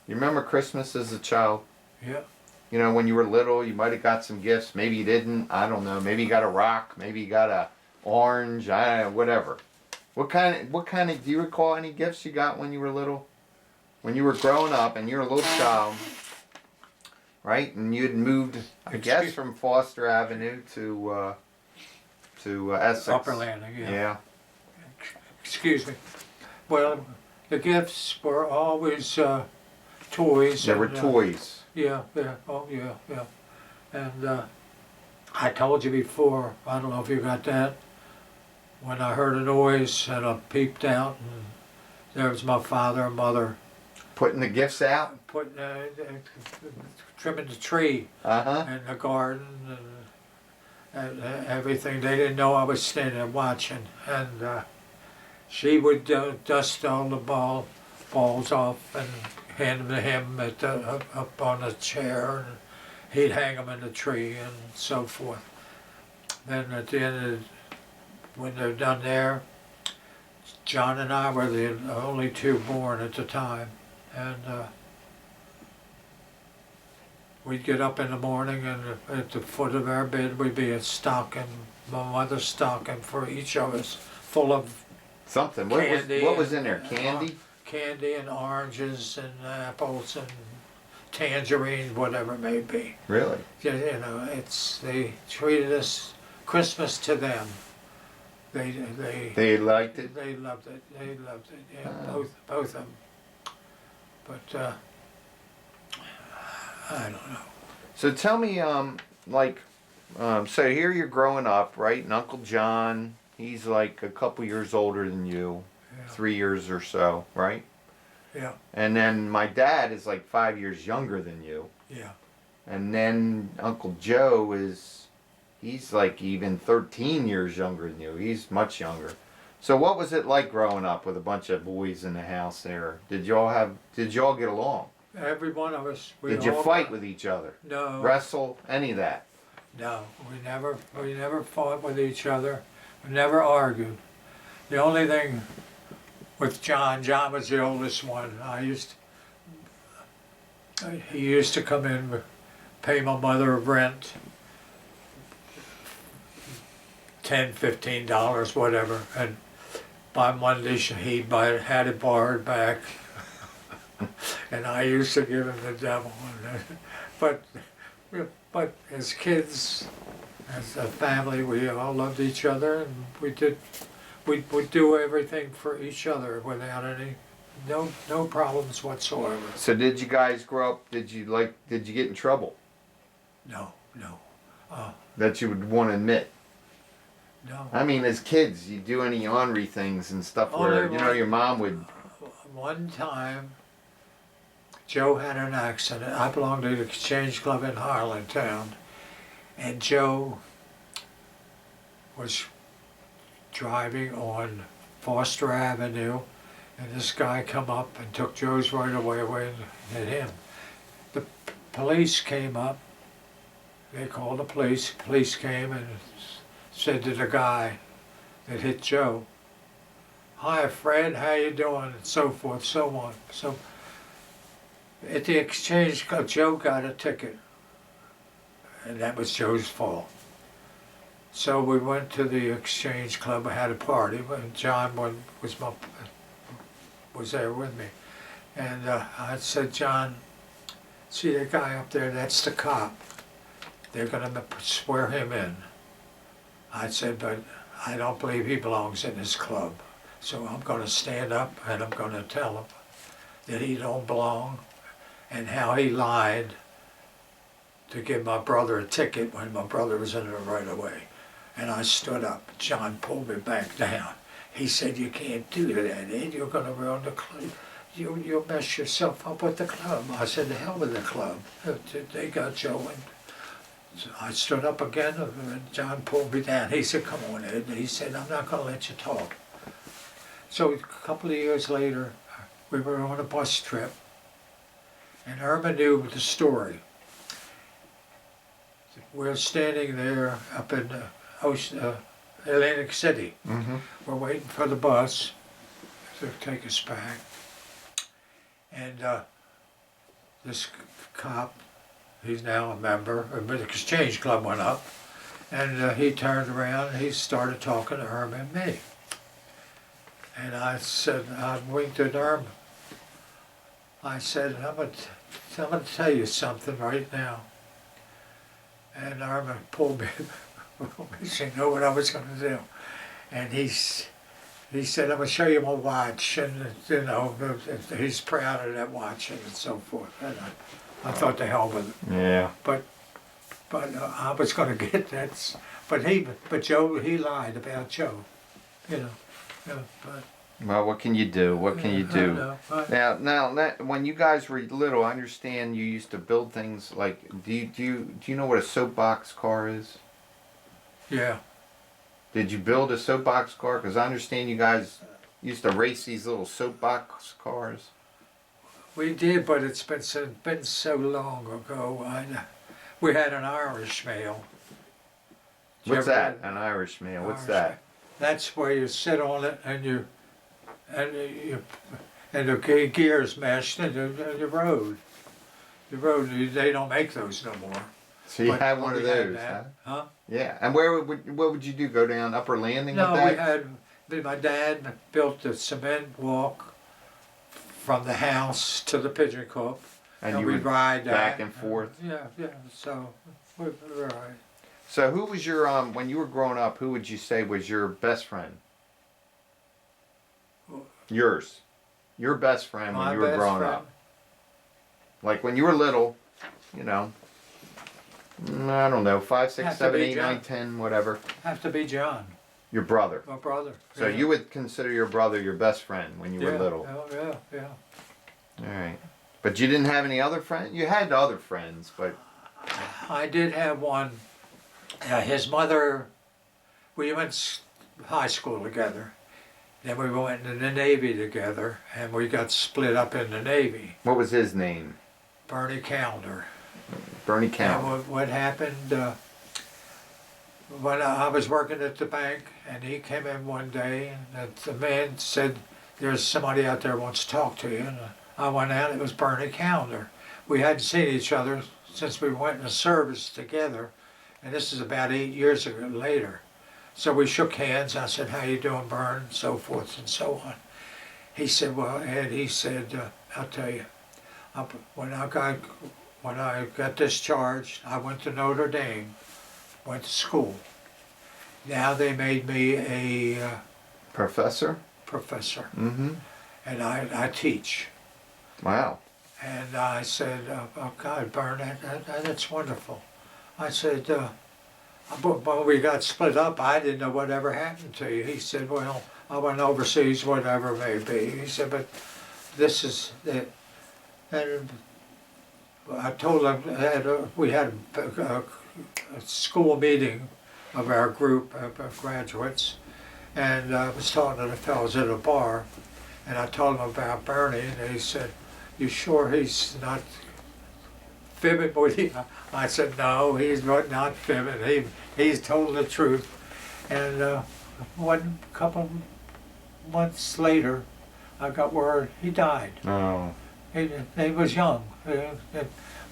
You remember Christmas as a child? Yeah. You know, when you were little, you might have got some gifts. Maybe you didn't. I don't know. Maybe you got a rock. Maybe you got a orange. I don't know, whatever. What kind of? Do you recall any gifts you got when you were little? When you were growing up and you're a little child, right? And you had moved, I guess, from Foster Avenue to Essex. Upper Landing, yeah. Yeah. Excuse me. Well, the gifts were always toys. There were and, toys. Yeah, yeah, oh yeah, yeah. And I told you before, I don't know if you got that, when I heard a noise and I peeped out and there was my father and mother Putting the gifts out. putting, trimming the tree Uh-huh. and the garden and everything. They didn't know I was standing there watching. And she would dust all the balls off and hand them to him up on a chair, and he'd hang them in the tree and so forth. Then at the end when they're done there, John and I were the only two born at the time, and we'd get up in the morning and at the foot of our bed would be a stocking, my mother's stocking for each of us, full of Something. candy. What was in there? Candy? Candy and oranges and apples and tangerines, whatever it may be. Really? You know, they treated us Christmas to them. They liked it? They loved it. They loved it. Yeah, Oh. both of them. But I don't know. So tell me, so here you're growing up, right? And Uncle John, he's like a couple years older than you, Yeah. 3 years or so, right? Yeah. And then my dad is like 5 years younger than you. Yeah. And then Uncle Joe he's like even 13 years younger than you. He's much younger. So what was it like growing up with a bunch of boys in the house there? Did y'all get along? Every one of us. Did you fight with each other? No. Wrestle? Any of that? No. We never fought with each other. We never argued. The only thing with John was the oldest one. He used to come in, pay my mother rent, $10, $15, whatever, and by Monday had it borrowed back, and I used to give him the devil. But as kids, as a family, we all loved each other, and we'd do everything for each other without no problems whatsoever. So did you guys grow up, did you get in trouble? No. That you would want to admit? No. I mean, as kids, you do any ornery things and stuff where, your mom would... One time, Joe had an accident. I belonged to the Exchange Club in Harlantown, and Joe was driving on Foster Avenue, and this guy come up and took Joe's right away and hit him. The police came up. They called the police. Police came and said to the guy that hit Joe, "Hi Fred, how you doing?" and so forth, so on. So at the Exchange Club, Joe got a ticket, and that was Joe's fault. So we went to the Exchange Club. I had a party, and John was there with me, and I said, "John, see that guy up there? That's the cop. They're going to swear him in." I said, "But I don't believe he belongs in this club. So I'm going to stand up and I'm going to tell him that he don't belong and how he lied to give my brother a ticket when my brother was in it right away." And I stood up. John pulled me back down. He said, "You can't do that, Ed. You're going to ruin the club. You'll mess yourself up with the club." I said, "The hell with the club. They got Joe in." So I stood up again, and John pulled me down. He said, "Come on, Ed." He said, "I'm not going to let you talk." So a couple of years later, we were on a bus trip, and Irma knew the story. We're standing there up in Atlantic City. Mm-hmm. We're waiting for the bus. to take us back. And this cop, he's now a member, but the Exchange Club went up, and he turned around and he started talking to Irma and me. And I said, I winked at Irma. I said, I'm gonna tell you something right now. And Irma pulled me, she knew what I was gonna do. And he said, I'm gonna show you my watch, and you know, he's proud of that watch and so forth. And I thought the hell with it. Yeah. But I was gonna get that. But Joe, he lied about Joe. You know. But Well, what can you do? What can you I do? know. Now, when you guys were little, I understand you used to build things like. Do you know what a soapbox car is? Yeah. Did you build a soapbox car? Because I understand you guys used to race these little soapbox cars. We did, but it's been so long ago. We had an Irish mail. Did you What's ever that? have An Irish mail. What's Irish that? mail? That's where you sit on it and the gears meshed and the road. The road, they don't make those no more. So you But had one of we had those, huh? that. Huh? Yeah. And what would you do? Go down Upper Landing No, with we that? had, my dad built the cement walk from the house to the pigeon coop. And you we'd would ride that. back and forth. Yeah, so we were all right. So who was your when you were growing up? Who would you say was your best friend? Yours, your best friend when My you were best growing friend? up. Like when you were little, you know. I don't know, 5, 6, Have to 7, be 8, 9, 10, whatever. Have to be John, Your brother. my brother. So yeah. you would consider your brother your best friend when you were little. Yeah. All right. But you didn't have any other friends? You had other friends, but I did have one. His mother, we went high school together. Then we went in the Navy together, and we got split up in the Navy. what was his name? Bernie Calendar. Bernie And Count. what happened, when I was working at the bank, and he came in one day, and the man said, there's somebody out there who wants to talk to you. And I went out, it was Bernie Calendar. We hadn't seen each other since we went in the service together, and this is about 8 years ago later. So we shook hands. I said, how you doing, Bern? And so forth and so on. He said, well, Ed, he said, I'll tell you, when I got discharged, I went to Notre Dame, went to school. Now they made me a Professor? professor, Mm-hmm. and I teach. Wow. And I said, oh God, Bern, that's wonderful. I said, when we got split up, I didn't know whatever happened to you. He said, well, I went overseas, whatever it may be. He said, but this is it. And I told him we had a school meeting of our group of graduates, and I was talking to the fellows at a bar, and I told him about Bernie, and he said, you sure he's not fibbing with you? I said, no, he's not fibbing. He's told the truth. And one couple months later, I got word he died. Oh. He was young,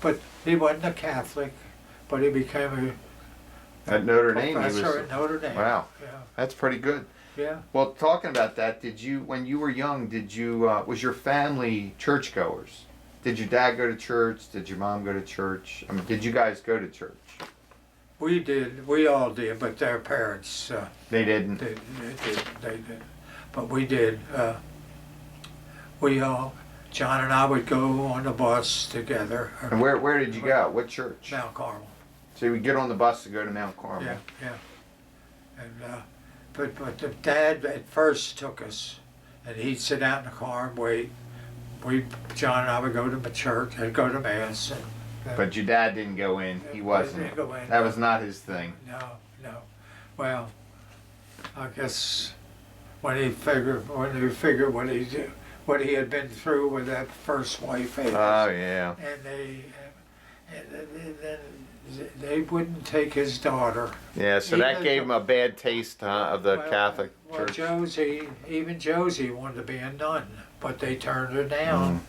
but he wasn't a Catholic, but he became At Notre Dame, he professor was. at Notre Dame. Wow. Yeah, That's pretty good. yeah. Well, talking about that, when you were young, was your family churchgoers? Did your dad go to church? Did your mom go to church? I mean, did you guys go to church? We did, we all did, but their parents, They didn't. they did. But we did. We all, John and I would go on the bus together. And where did you go? What church? Mount Carmel. So you would get on the bus to go to Mount Carmel. Yeah. And but the dad at first took us, and he'd sit out in the car and wait. John and I would go to the church and go to mass. But your dad didn't go in. He wasn't. Didn't go in. That was not his thing. No. Well, I guess when he figured what he had been through with that first wife, Oh yeah. and then they wouldn't take his daughter. Yeah, so that Even gave though- him a bad taste of the Catholic Well, Church. even Josie wanted to be a nun, but they turned her down.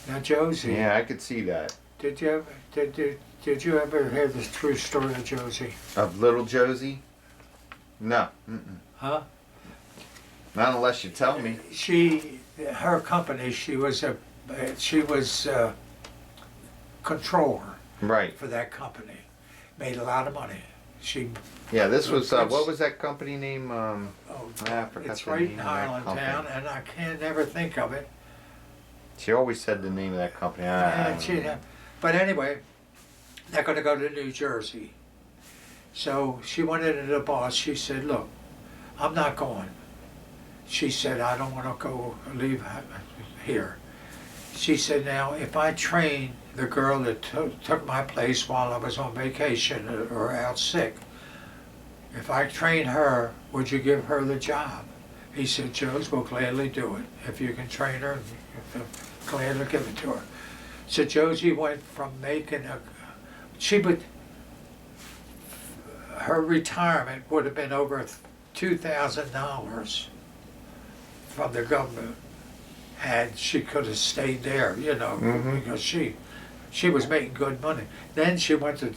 Now Josie, Yeah, I could see that. did you ever hear the true story of Josie? Of little Josie? No. Mm-mm. Huh? Not unless you tell me. Her company, she was controller Right. for that company. Made a lot of money. Yeah, this was, It's- what was that company name? Oh, I forgot it's the right name in of that Highlandtown, company. and I can't never think of it. She always said the name of that company. But anyway, they're going to go to New Jersey. So she went into the boss. She said, "Look, I'm not going." She said, "I don't want to leave here." She said, "Now, if I train the girl that took my place while I was on vacation or out sick, if I train her, would you give her the job?" He said, "Joe's will gladly do it. If you can train her, gladly give it to her." So Josie went from making her retirement would have been over $2,000 from the government, and she could have stayed there, because she was making good money. Then she went to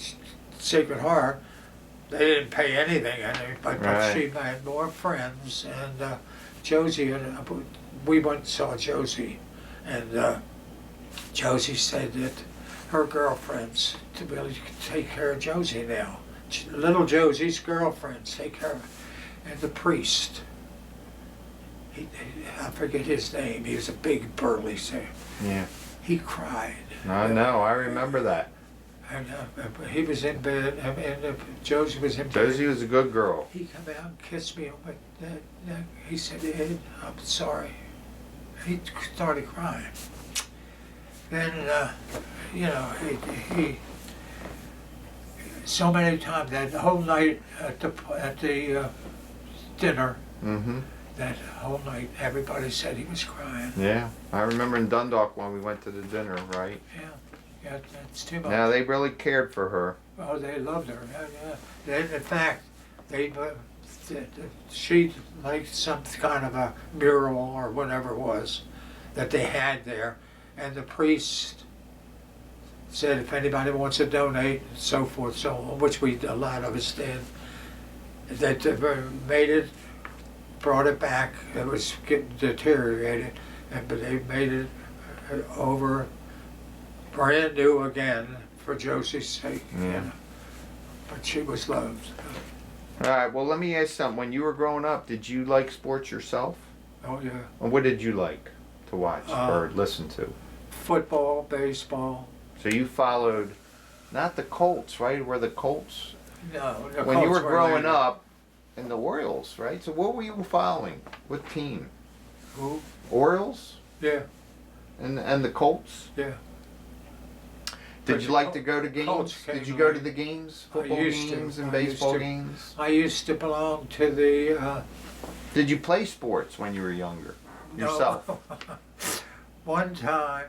Sacred Heart. They didn't pay anything, but Right. she had more friends, and Josie, we went and saw Josie, and Josie said that her girlfriends to really take care of Josie now. Little Josie's girlfriends take care of her. And the priest, I forget his name, he was a big burly thing. Yeah. He cried. I know, I remember that. And he was in bed, and Josie was in bed. Josie was a good girl. He come out and kissed me, but he said, "Ed, I'm sorry." He started crying. Then, he so many times that whole night at the dinner, Mm-hmm. that whole night everybody said he was crying. Yeah, I remember in Dundalk when we went to the dinner, right? Yeah, that's too much. Yeah, they really cared for her. Oh, they loved her. Yeah. In fact, she liked some kind of a mural or whatever it was that they had there, and the priest said if anybody wants to donate and so forth, so on, which a lot of us did, that they made it, brought it back. It was getting deteriorated, but they made it over brand new again for Josie's sake. Yeah. But she was loved. All right, well, let me ask something. When you were growing up, did you like sports yourself? Oh yeah. And what did you like to watch or listen to? Football, baseball. So you followed, not the Colts, right? Were the Colts? No. When you were growing up, in the Orioles, right? So what were you following? What team? Who? Orioles? Yeah, And the Colts? yeah. Did you like to go to games? Colts Did you came go on. to the games? I Football used to. games and I used baseball to. games? I used to belong to the. Did you play sports when you were younger? Yourself? No. One time,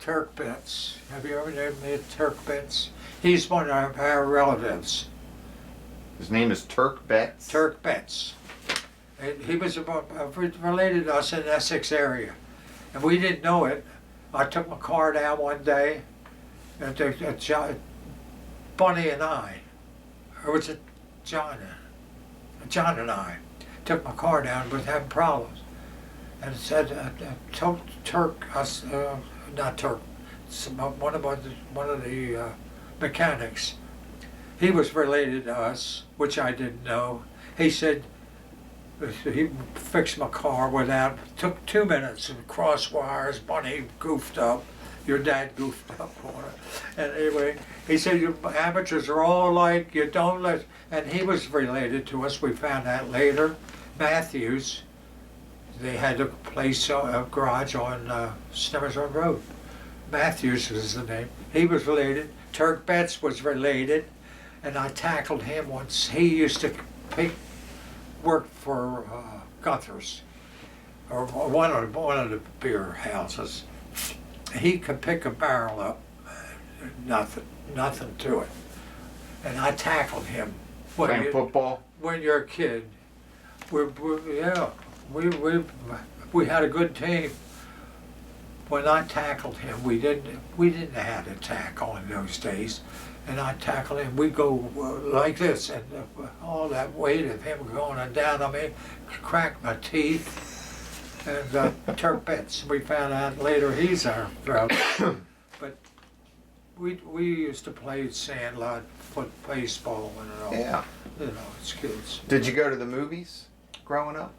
Turk Betts. Have you ever met Turk Betts? He's one of our relatives. His name is Turk Betts? Turk Betts. And he was related to us in the Essex area. And we didn't know it. I took my car down one day, and Bunny and I, or was it John? John and I took my car down and was having problems. And it said, Turk, not Turk, one of the mechanics. He was related to us, which I didn't know. He said, he fixed my car took 2 minutes and cross wires. Bunny goofed up. Your dad goofed up on it. And anyway, he said, you amateurs are all alike, you don't let, and he was related to us. We found out later. Matthews, they had a place, a garage on Snemmers Road. Matthews was the name. He was related. Turk Betts was related. And I tackled him once. He used to work for Guther's, or one of the beer houses. He could pick a barrel up, nothing. nothing to it. And I tackled him. Playing football? When you're a kid, yeah, we had a good team. When I tackled him, we didn't have a tackle in those days, and I tackled him. We'd go like this, and all that weight of him going down on me cracked my teeth, and Turk bits. We found out later he's our brother. But we used to play sandlot, foot baseball, and all. Yeah. You know, as kids. Did you go to the movies growing up?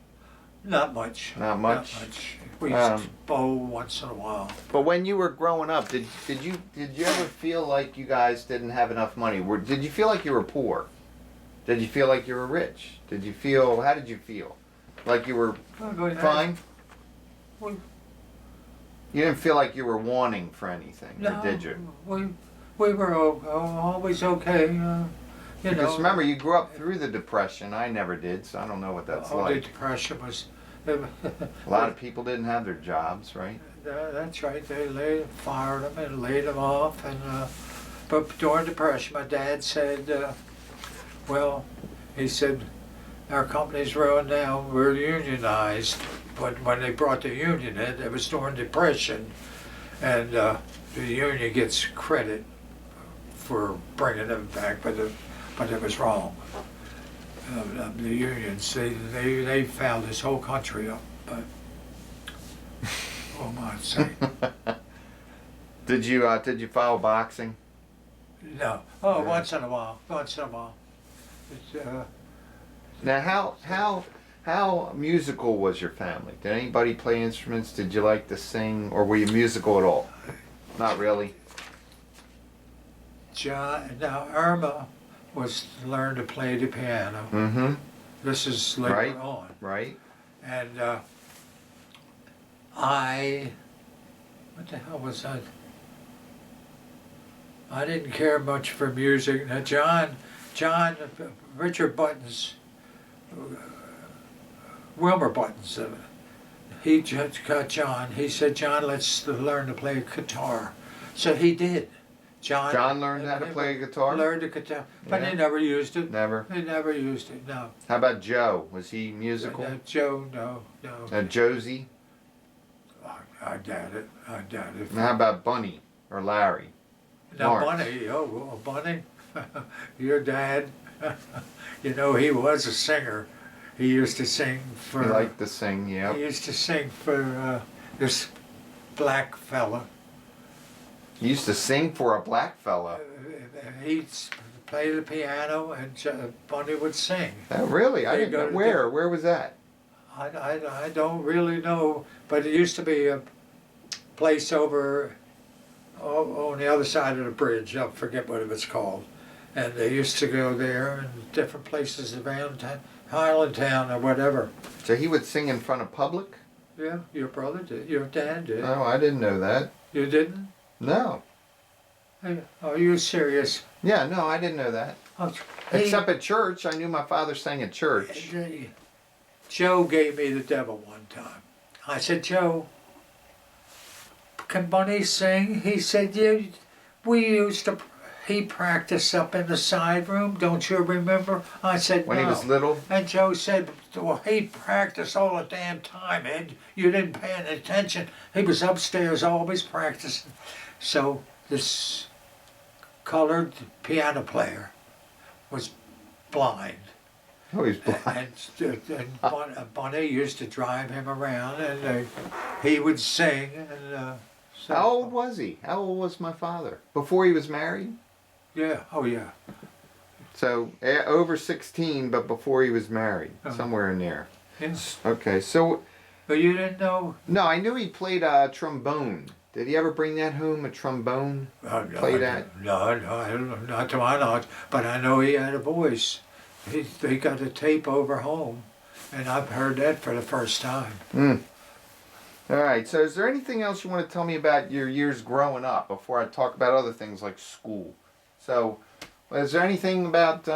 Not much. Not much? Not much. We used to bowl once in a while. But when you were growing up, did you ever feel like you guys didn't have enough money? Did you feel like you were poor? Did you feel like you were rich? How did you feel? Like you were fine? We, You didn't feel like you were wanting for anything, no, or did you? we were always okay. You Because know, remember, you grew up through the Depression. I never did, so I don't know what that's the like. Depression was. A lot of people didn't have their jobs, right? That's right. They fired them and laid them off, and but during the Depression, my dad said, well, he said, our company's ruined now. We're unionized, but when they brought the union in, it was during Depression, and the union gets credit for bringing them back, but it was wrong. The unions, they fouled this whole country up, but oh my say. Did you follow boxing? No. Oh, once in a while. It's, Now, how musical was your family? Did anybody play instruments? Did you like to sing, or were you musical at all? Not really. Now Irma was to learn to play the piano. Mm-hmm. This is later Right. on. Right. And what the hell was that? I didn't care much for music. Now Richard Buttons, Wilmer Buttons, he just got John. He said, John, let's learn to play guitar. So he did. John learned how to play a guitar? Learned the guitar, but Yeah. he never used it. Never. He never used it, no. How about Joe? Was he musical? Joe, no. Josie? I doubt it. And how about Bunny or Larry? Now, Mark. Bunny, your dad, you know, he was a singer. He used to sing for. He liked to sing, He yeah. used to sing for this black fella. He used to sing for a black fella. He'd play the piano and Bunny would sing. Oh, really? I There you didn't go. know. Where? Where was that? I don't really know, but it used to be a place over on the other side of the bridge. I forget what it was called. And they used to go there and different places around town, Highland Town or whatever. So he would sing in front of public? Yeah, your brother did. Your dad did. Oh, I didn't know that. You didn't? No. Hey, are you serious? Yeah, no, I didn't know that. Oh, Except at church. I knew my father sang at church. Joe gave me the devil one time. I said, Joe, can Bunny sing? He said, yeah, he practiced up in the side room, don't you remember? I said, When no. he was little? And Joe said, well, he practiced all the damn time, Ed. You didn't pay any attention. He was upstairs always practicing. So this colored piano player was blind. Oh, he's blind. And Bunny used to drive him around, and he would sing. And so, How old was he? How old was my father? Before he was married? Yeah. Oh yeah. So over 16, but before he was married, somewhere in there. Yes. Okay, so But you didn't know? no, I knew he played trombone. Did he ever bring that home? A trombone? Play that? No, I don't know, not to my knowledge. But I know he had a voice. They got a tape over home, and I've heard that for the first time. Mm. All right. So, is there anything else you want to tell me about your years growing up before I talk about other things like school? So, is there anything about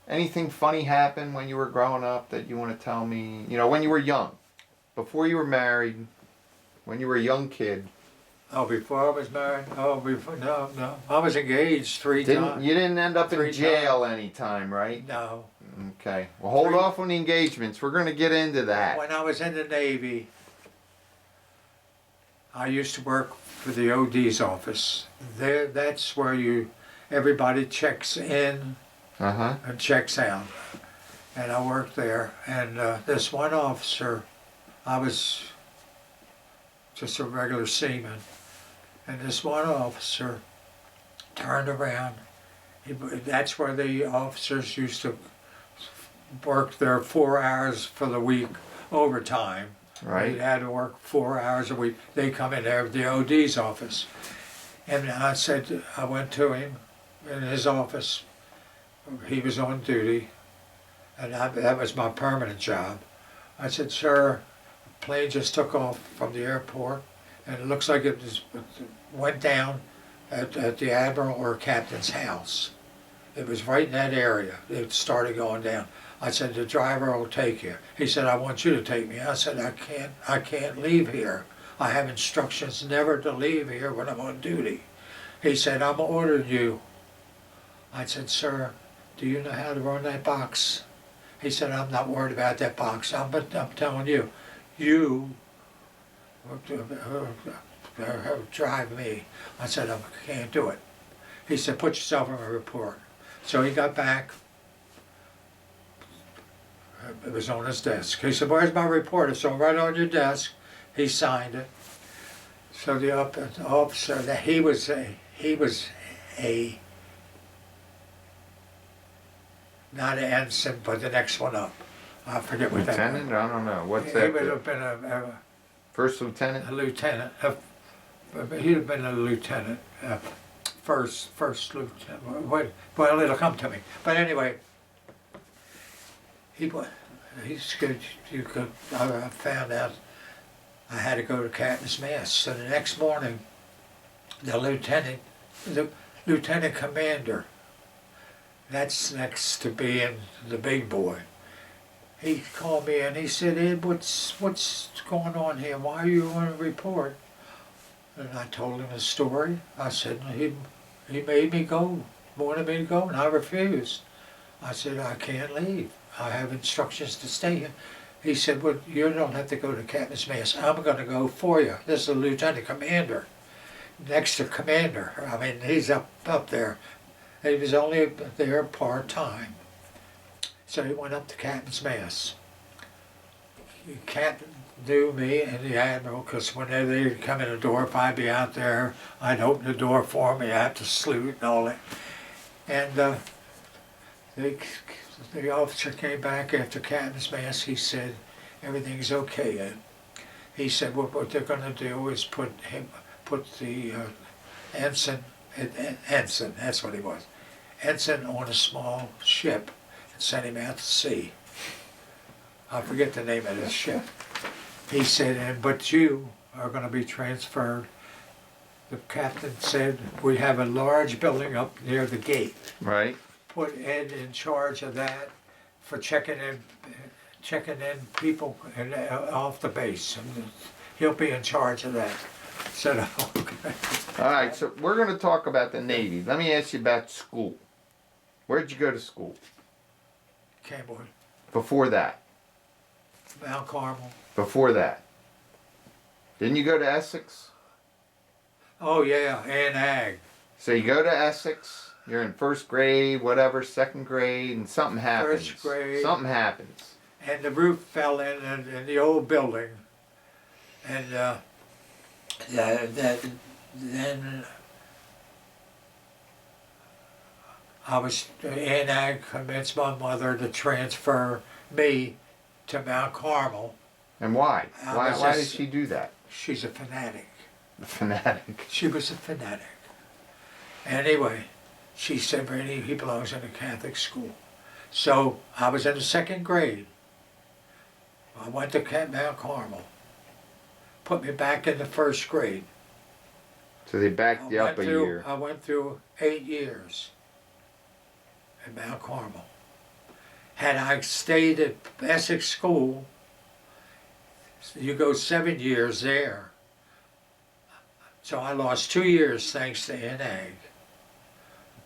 anything funny happened when you were growing up that you want to tell me? You know, when you were young, before you were married, when you were a young kid. Oh, before I was married? Oh, before, no. I was engaged 3 times. You didn't end up in 3 jail times. anytime, right? No. Okay. Well, hold 3. off on the engagements. We're going to get into that. When I was in the Navy, I used to work for the OD's office. There, that's where everybody checks in Uh-huh. and checks out. And I worked there. And this one officer, I was just a regular seaman. And this one officer turned around. That's where the officers used to work their 4 hours for the week overtime. Right. They had to work 4 hours a week. They come in there at the OD's office. And I went to him in his office. He was on duty, and that was my permanent job. I said, sir, the plane just took off from the airport, and it looks like it went down at the admiral or captain's house. It was right in that area. It started going down. I said, the driver will take you. He said, I want you to take me. I said, I can't leave here. I have instructions never to leave here when I'm on duty. He said, I'm ordering you. I said, sir, do you know how to run that box? He said, I'm not worried about that box. I'm telling you, you drive me. I said, I can't do it. He said, put yourself in a report. So he got back. It was on his desk. He said, where's my report? It's right on your desk. He signed it. So the officer, that he was a not an ensign, but the next one up. I forget what that was. Lieutenant? I don't know. What's He that? would have been a First lieutenant? lieutenant. He'd have been a lieutenant. First lieutenant. Well, it'll come to me. But anyway, he's good. I found out I had to go to captain's mess. So the next morning, the lieutenant commander, that's next to being the big boy, he called me and he said, Ed, what's going on here? Why are you on a report? And I told him the story. I said, he made me go, wanted me to go, and I refused. I said, I can't leave. I have instructions to stay here. He said, well, you don't have to go to captain's mess. I'm going to go for you. This is the lieutenant commander, next to commander. I mean, he's up there. He was only there part-time. So he went up to captain's mess. The captain knew me and the admiral, because when they'd come in the door, if I'd be out there, I'd open the door for him. I'd have to salute and all that. And the officer came back after captain's mess. He said, everything's okay, Ed. He said, well, what they're going to do is put the ensign, that's what he was, ensign on a small ship and send him out to sea. I forget the name of this ship. He said, but you are going to be transferred. The captain said, we have a large building up near the gate. Right. Put Ed in charge of that for checking in people off the base. And he'll be in charge of that. I said, okay. All right, so we're going to talk about the Navy. Let me ask you about school. Where'd you go to school? Camboy, Before that? Mount Carmel. Before that? Didn't you go to Essex? Oh yeah, and Ag. So you go to Essex, you're in first grade, whatever, second grade, and something happens. First grade. Something happens. And the roof fell in the old building. And then I convinced my mother to transfer me to Mount Carmel. And why? I was Why did just- she do that? She's a fanatic. A fanatic. She was a fanatic. Anyway, she said, Brady, he belongs in a Catholic school. So I was in the second grade. I went to Mount Carmel. Put me back in the first grade. So they backed you up a year. I went through 8 years at Mount Carmel. Had I stayed at Essex School, you go 7 years there. So I lost 2 years thanks to NA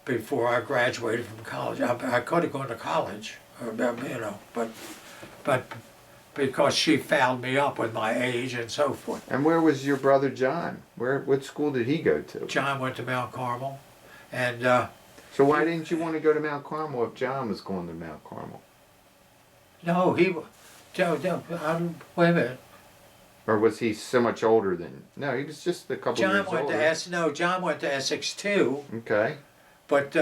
before I graduated from college. I could have gone to college, but because she fouled me up with my age and so forth. And where was your brother John? What school did he go to? John went to Mount Carmel, and So why didn't you want to go to Mount Carmel if John was going to Mount Carmel? no, wait a minute. Or was he so much older than? No, he was just a couple John years went older. to John went to Essex too, Okay. but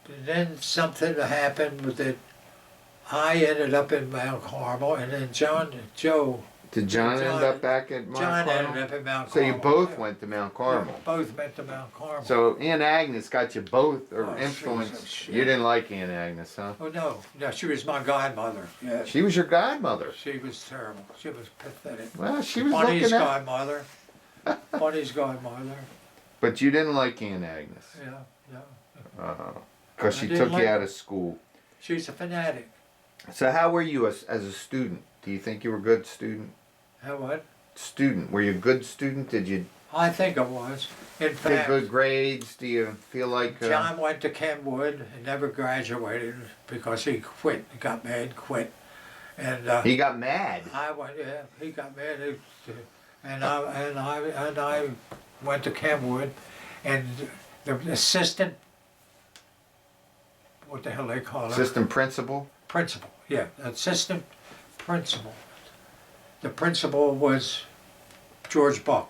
then something happened with it. I ended up in Mount Carmel, and then Did John end up back at Mount John Carmel? ended up in Mount So Carmel. you both went to Mount Carmel. Yeah, both went to Mount Carmel. So Aunt Agnes got you both, or Oh, she was influenced. a shit. You didn't like Aunt Agnes, huh? Oh no, she was my godmother. Yeah, She was your godmother. she was terrible. She was pathetic. Well, she was Bunny's looking at. godmother. Bunny's godmother. But you didn't like Aunt Agnes. Yeah. Because I she didn't took like you out her. of school. She's a fanatic. So how were you as a student? Do you think you were a good student? How what? Student. Were you a good student? Did you I think I was. In get fact, good grades? Do you feel like... John went to Kenwood and never graduated because he quit. He got mad, quit. And he got mad. I went. Yeah, he got mad. And I went to Kenwood, and the assistant. What the hell they call it? Assistant principal? Principal. Yeah, assistant principal. The principal was George Buck.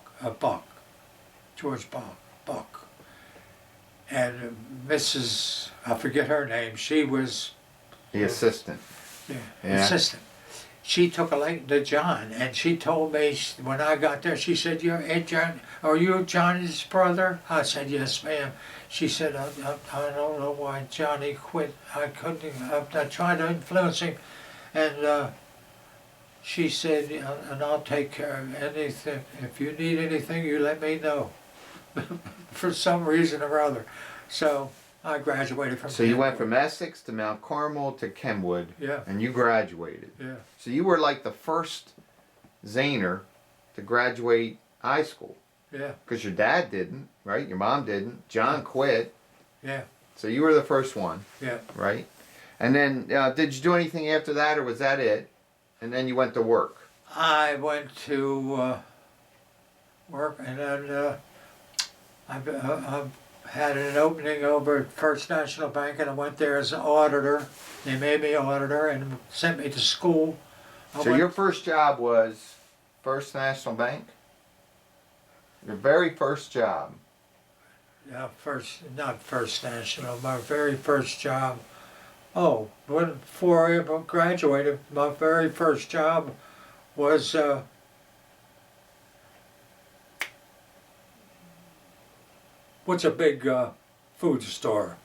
George Buck. And Mrs. I forget her name. She was The assistant. Yeah. assistant. She took a link to John, and she told me when I got there. She said, "You're Ed John. Are you Johnny's brother?" I said, "Yes, ma'am." She said, I don't know why Johnny quit. I couldn't. I tried to influence him, and she said, "And I'll take care of anything. If you need anything, you let me know." For some reason or other, so I graduated from. So you went Kenwood. from Essex to Mount Carmel to Kenwood. Yeah. And you graduated. Yeah. So you were like the first Zahner to graduate high school. Yeah. Because your dad didn't, right? Your mom didn't. John quit. Yeah. So you were the first one, Yeah. right? And then did you do anything after that, or was that it? And then you went to work. I went to work, and then I had an opening over at First National Bank, and I went there as an auditor. They made me auditor and sent me to school. So your first job was First National Bank? Your very first job. not First National, my very first job. Oh, before I ever graduated, my very first job was what's a big food store?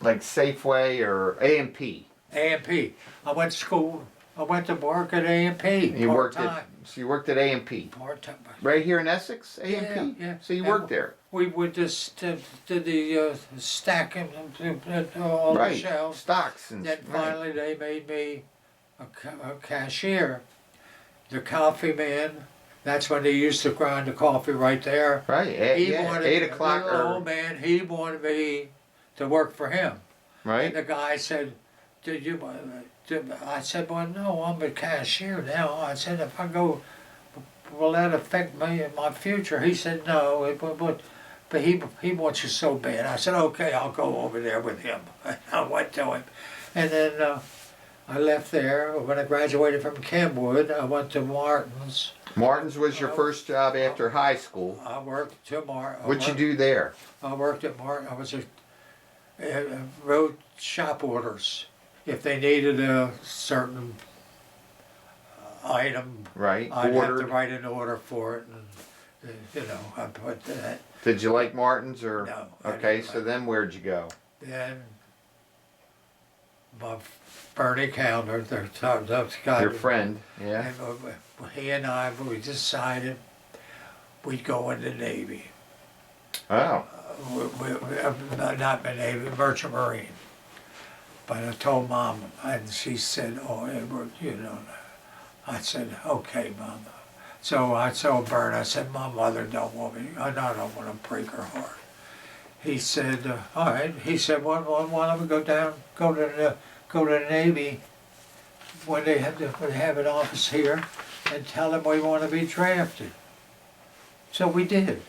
Like Safeway or A&P. A&P. I went to school. I went to work at A&P You worked part-time. at, so you worked at A&P. Part-time. Right here in Essex, A&P? Yeah. So you And worked there. We would just did the stacking and all the Right. shelves. Stocks and Then right. finally they made me a cashier. The coffee man, that's when they used to grind the coffee right there. Right. He Yeah, wanted 8 o'clock the little or old man, he wanted me to work for him. And right. the guy said, "Did you?" I said, "Well, no, I'm a cashier now." I said, "If I go, will that affect me in my future?" He said, "No, but he wants you so bad." I said, "Okay, I'll go over there with him." I went to him, and then I left there. When I graduated from Kenwood, I went to Martin's. Martin's was your first job after high school. I worked to Martin. What'd you do there? I worked at Martin. I was wrote shop orders if they needed a certain item. Right. I'd have to Ordered. write an order for it, and I put that. Did you like Martin's or? No, I Okay, didn't so like then where'd you go? Then my Bernie Calder, the guy, Your friend, yeah. and he and I, we decided we'd go in the Navy. Oh. Not the Navy, Merchant Marine. But I told Mom, and she said, "Oh, Edward, I said, "Okay, Mom." So I told Bert, I said, my mother don't want me, I don't want to break her heart. He said, all right. He said, why don't we go to the Navy when they have an office here and tell them we want to be drafted. So we did.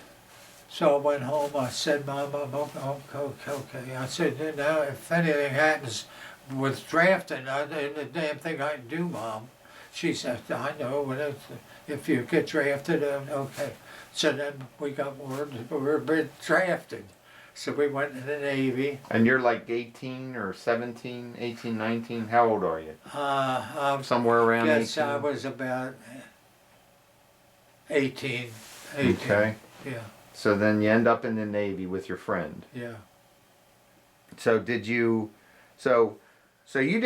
So I went home, I said, Mom, okay. I said, now if anything happens with drafting, ain't a damn thing I can do, Mom. She said, I know, but if you get drafted, okay. So then we got word that we were drafted. So we went to the Navy. And you're like 18 or 17, 18, 19? How old are you? Somewhere around yes, 18? I was about 18. Okay. Yeah, So then you end up in the Navy with your friend. yeah. So did you, so you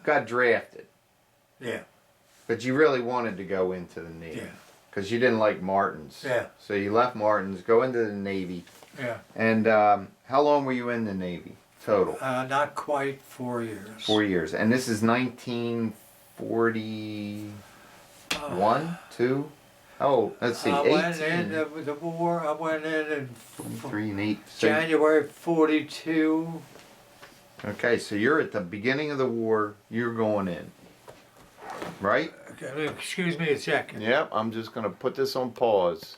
got drafted, Yeah, but you really wanted to go into the Navy. yeah, Because you didn't like Martin's. yeah, So you left Martin's, go into the Navy. yeah. And how long were you in the Navy total? Not quite 4 years. 4 years. And this is 1941, 2? Oh, let's see, I 18. went in the war. I went in 3 and 8. So, January 42. okay, so you're at the beginning of the war, you're going in. Right? Excuse me a second. Yep, I'm just going to put this on pause.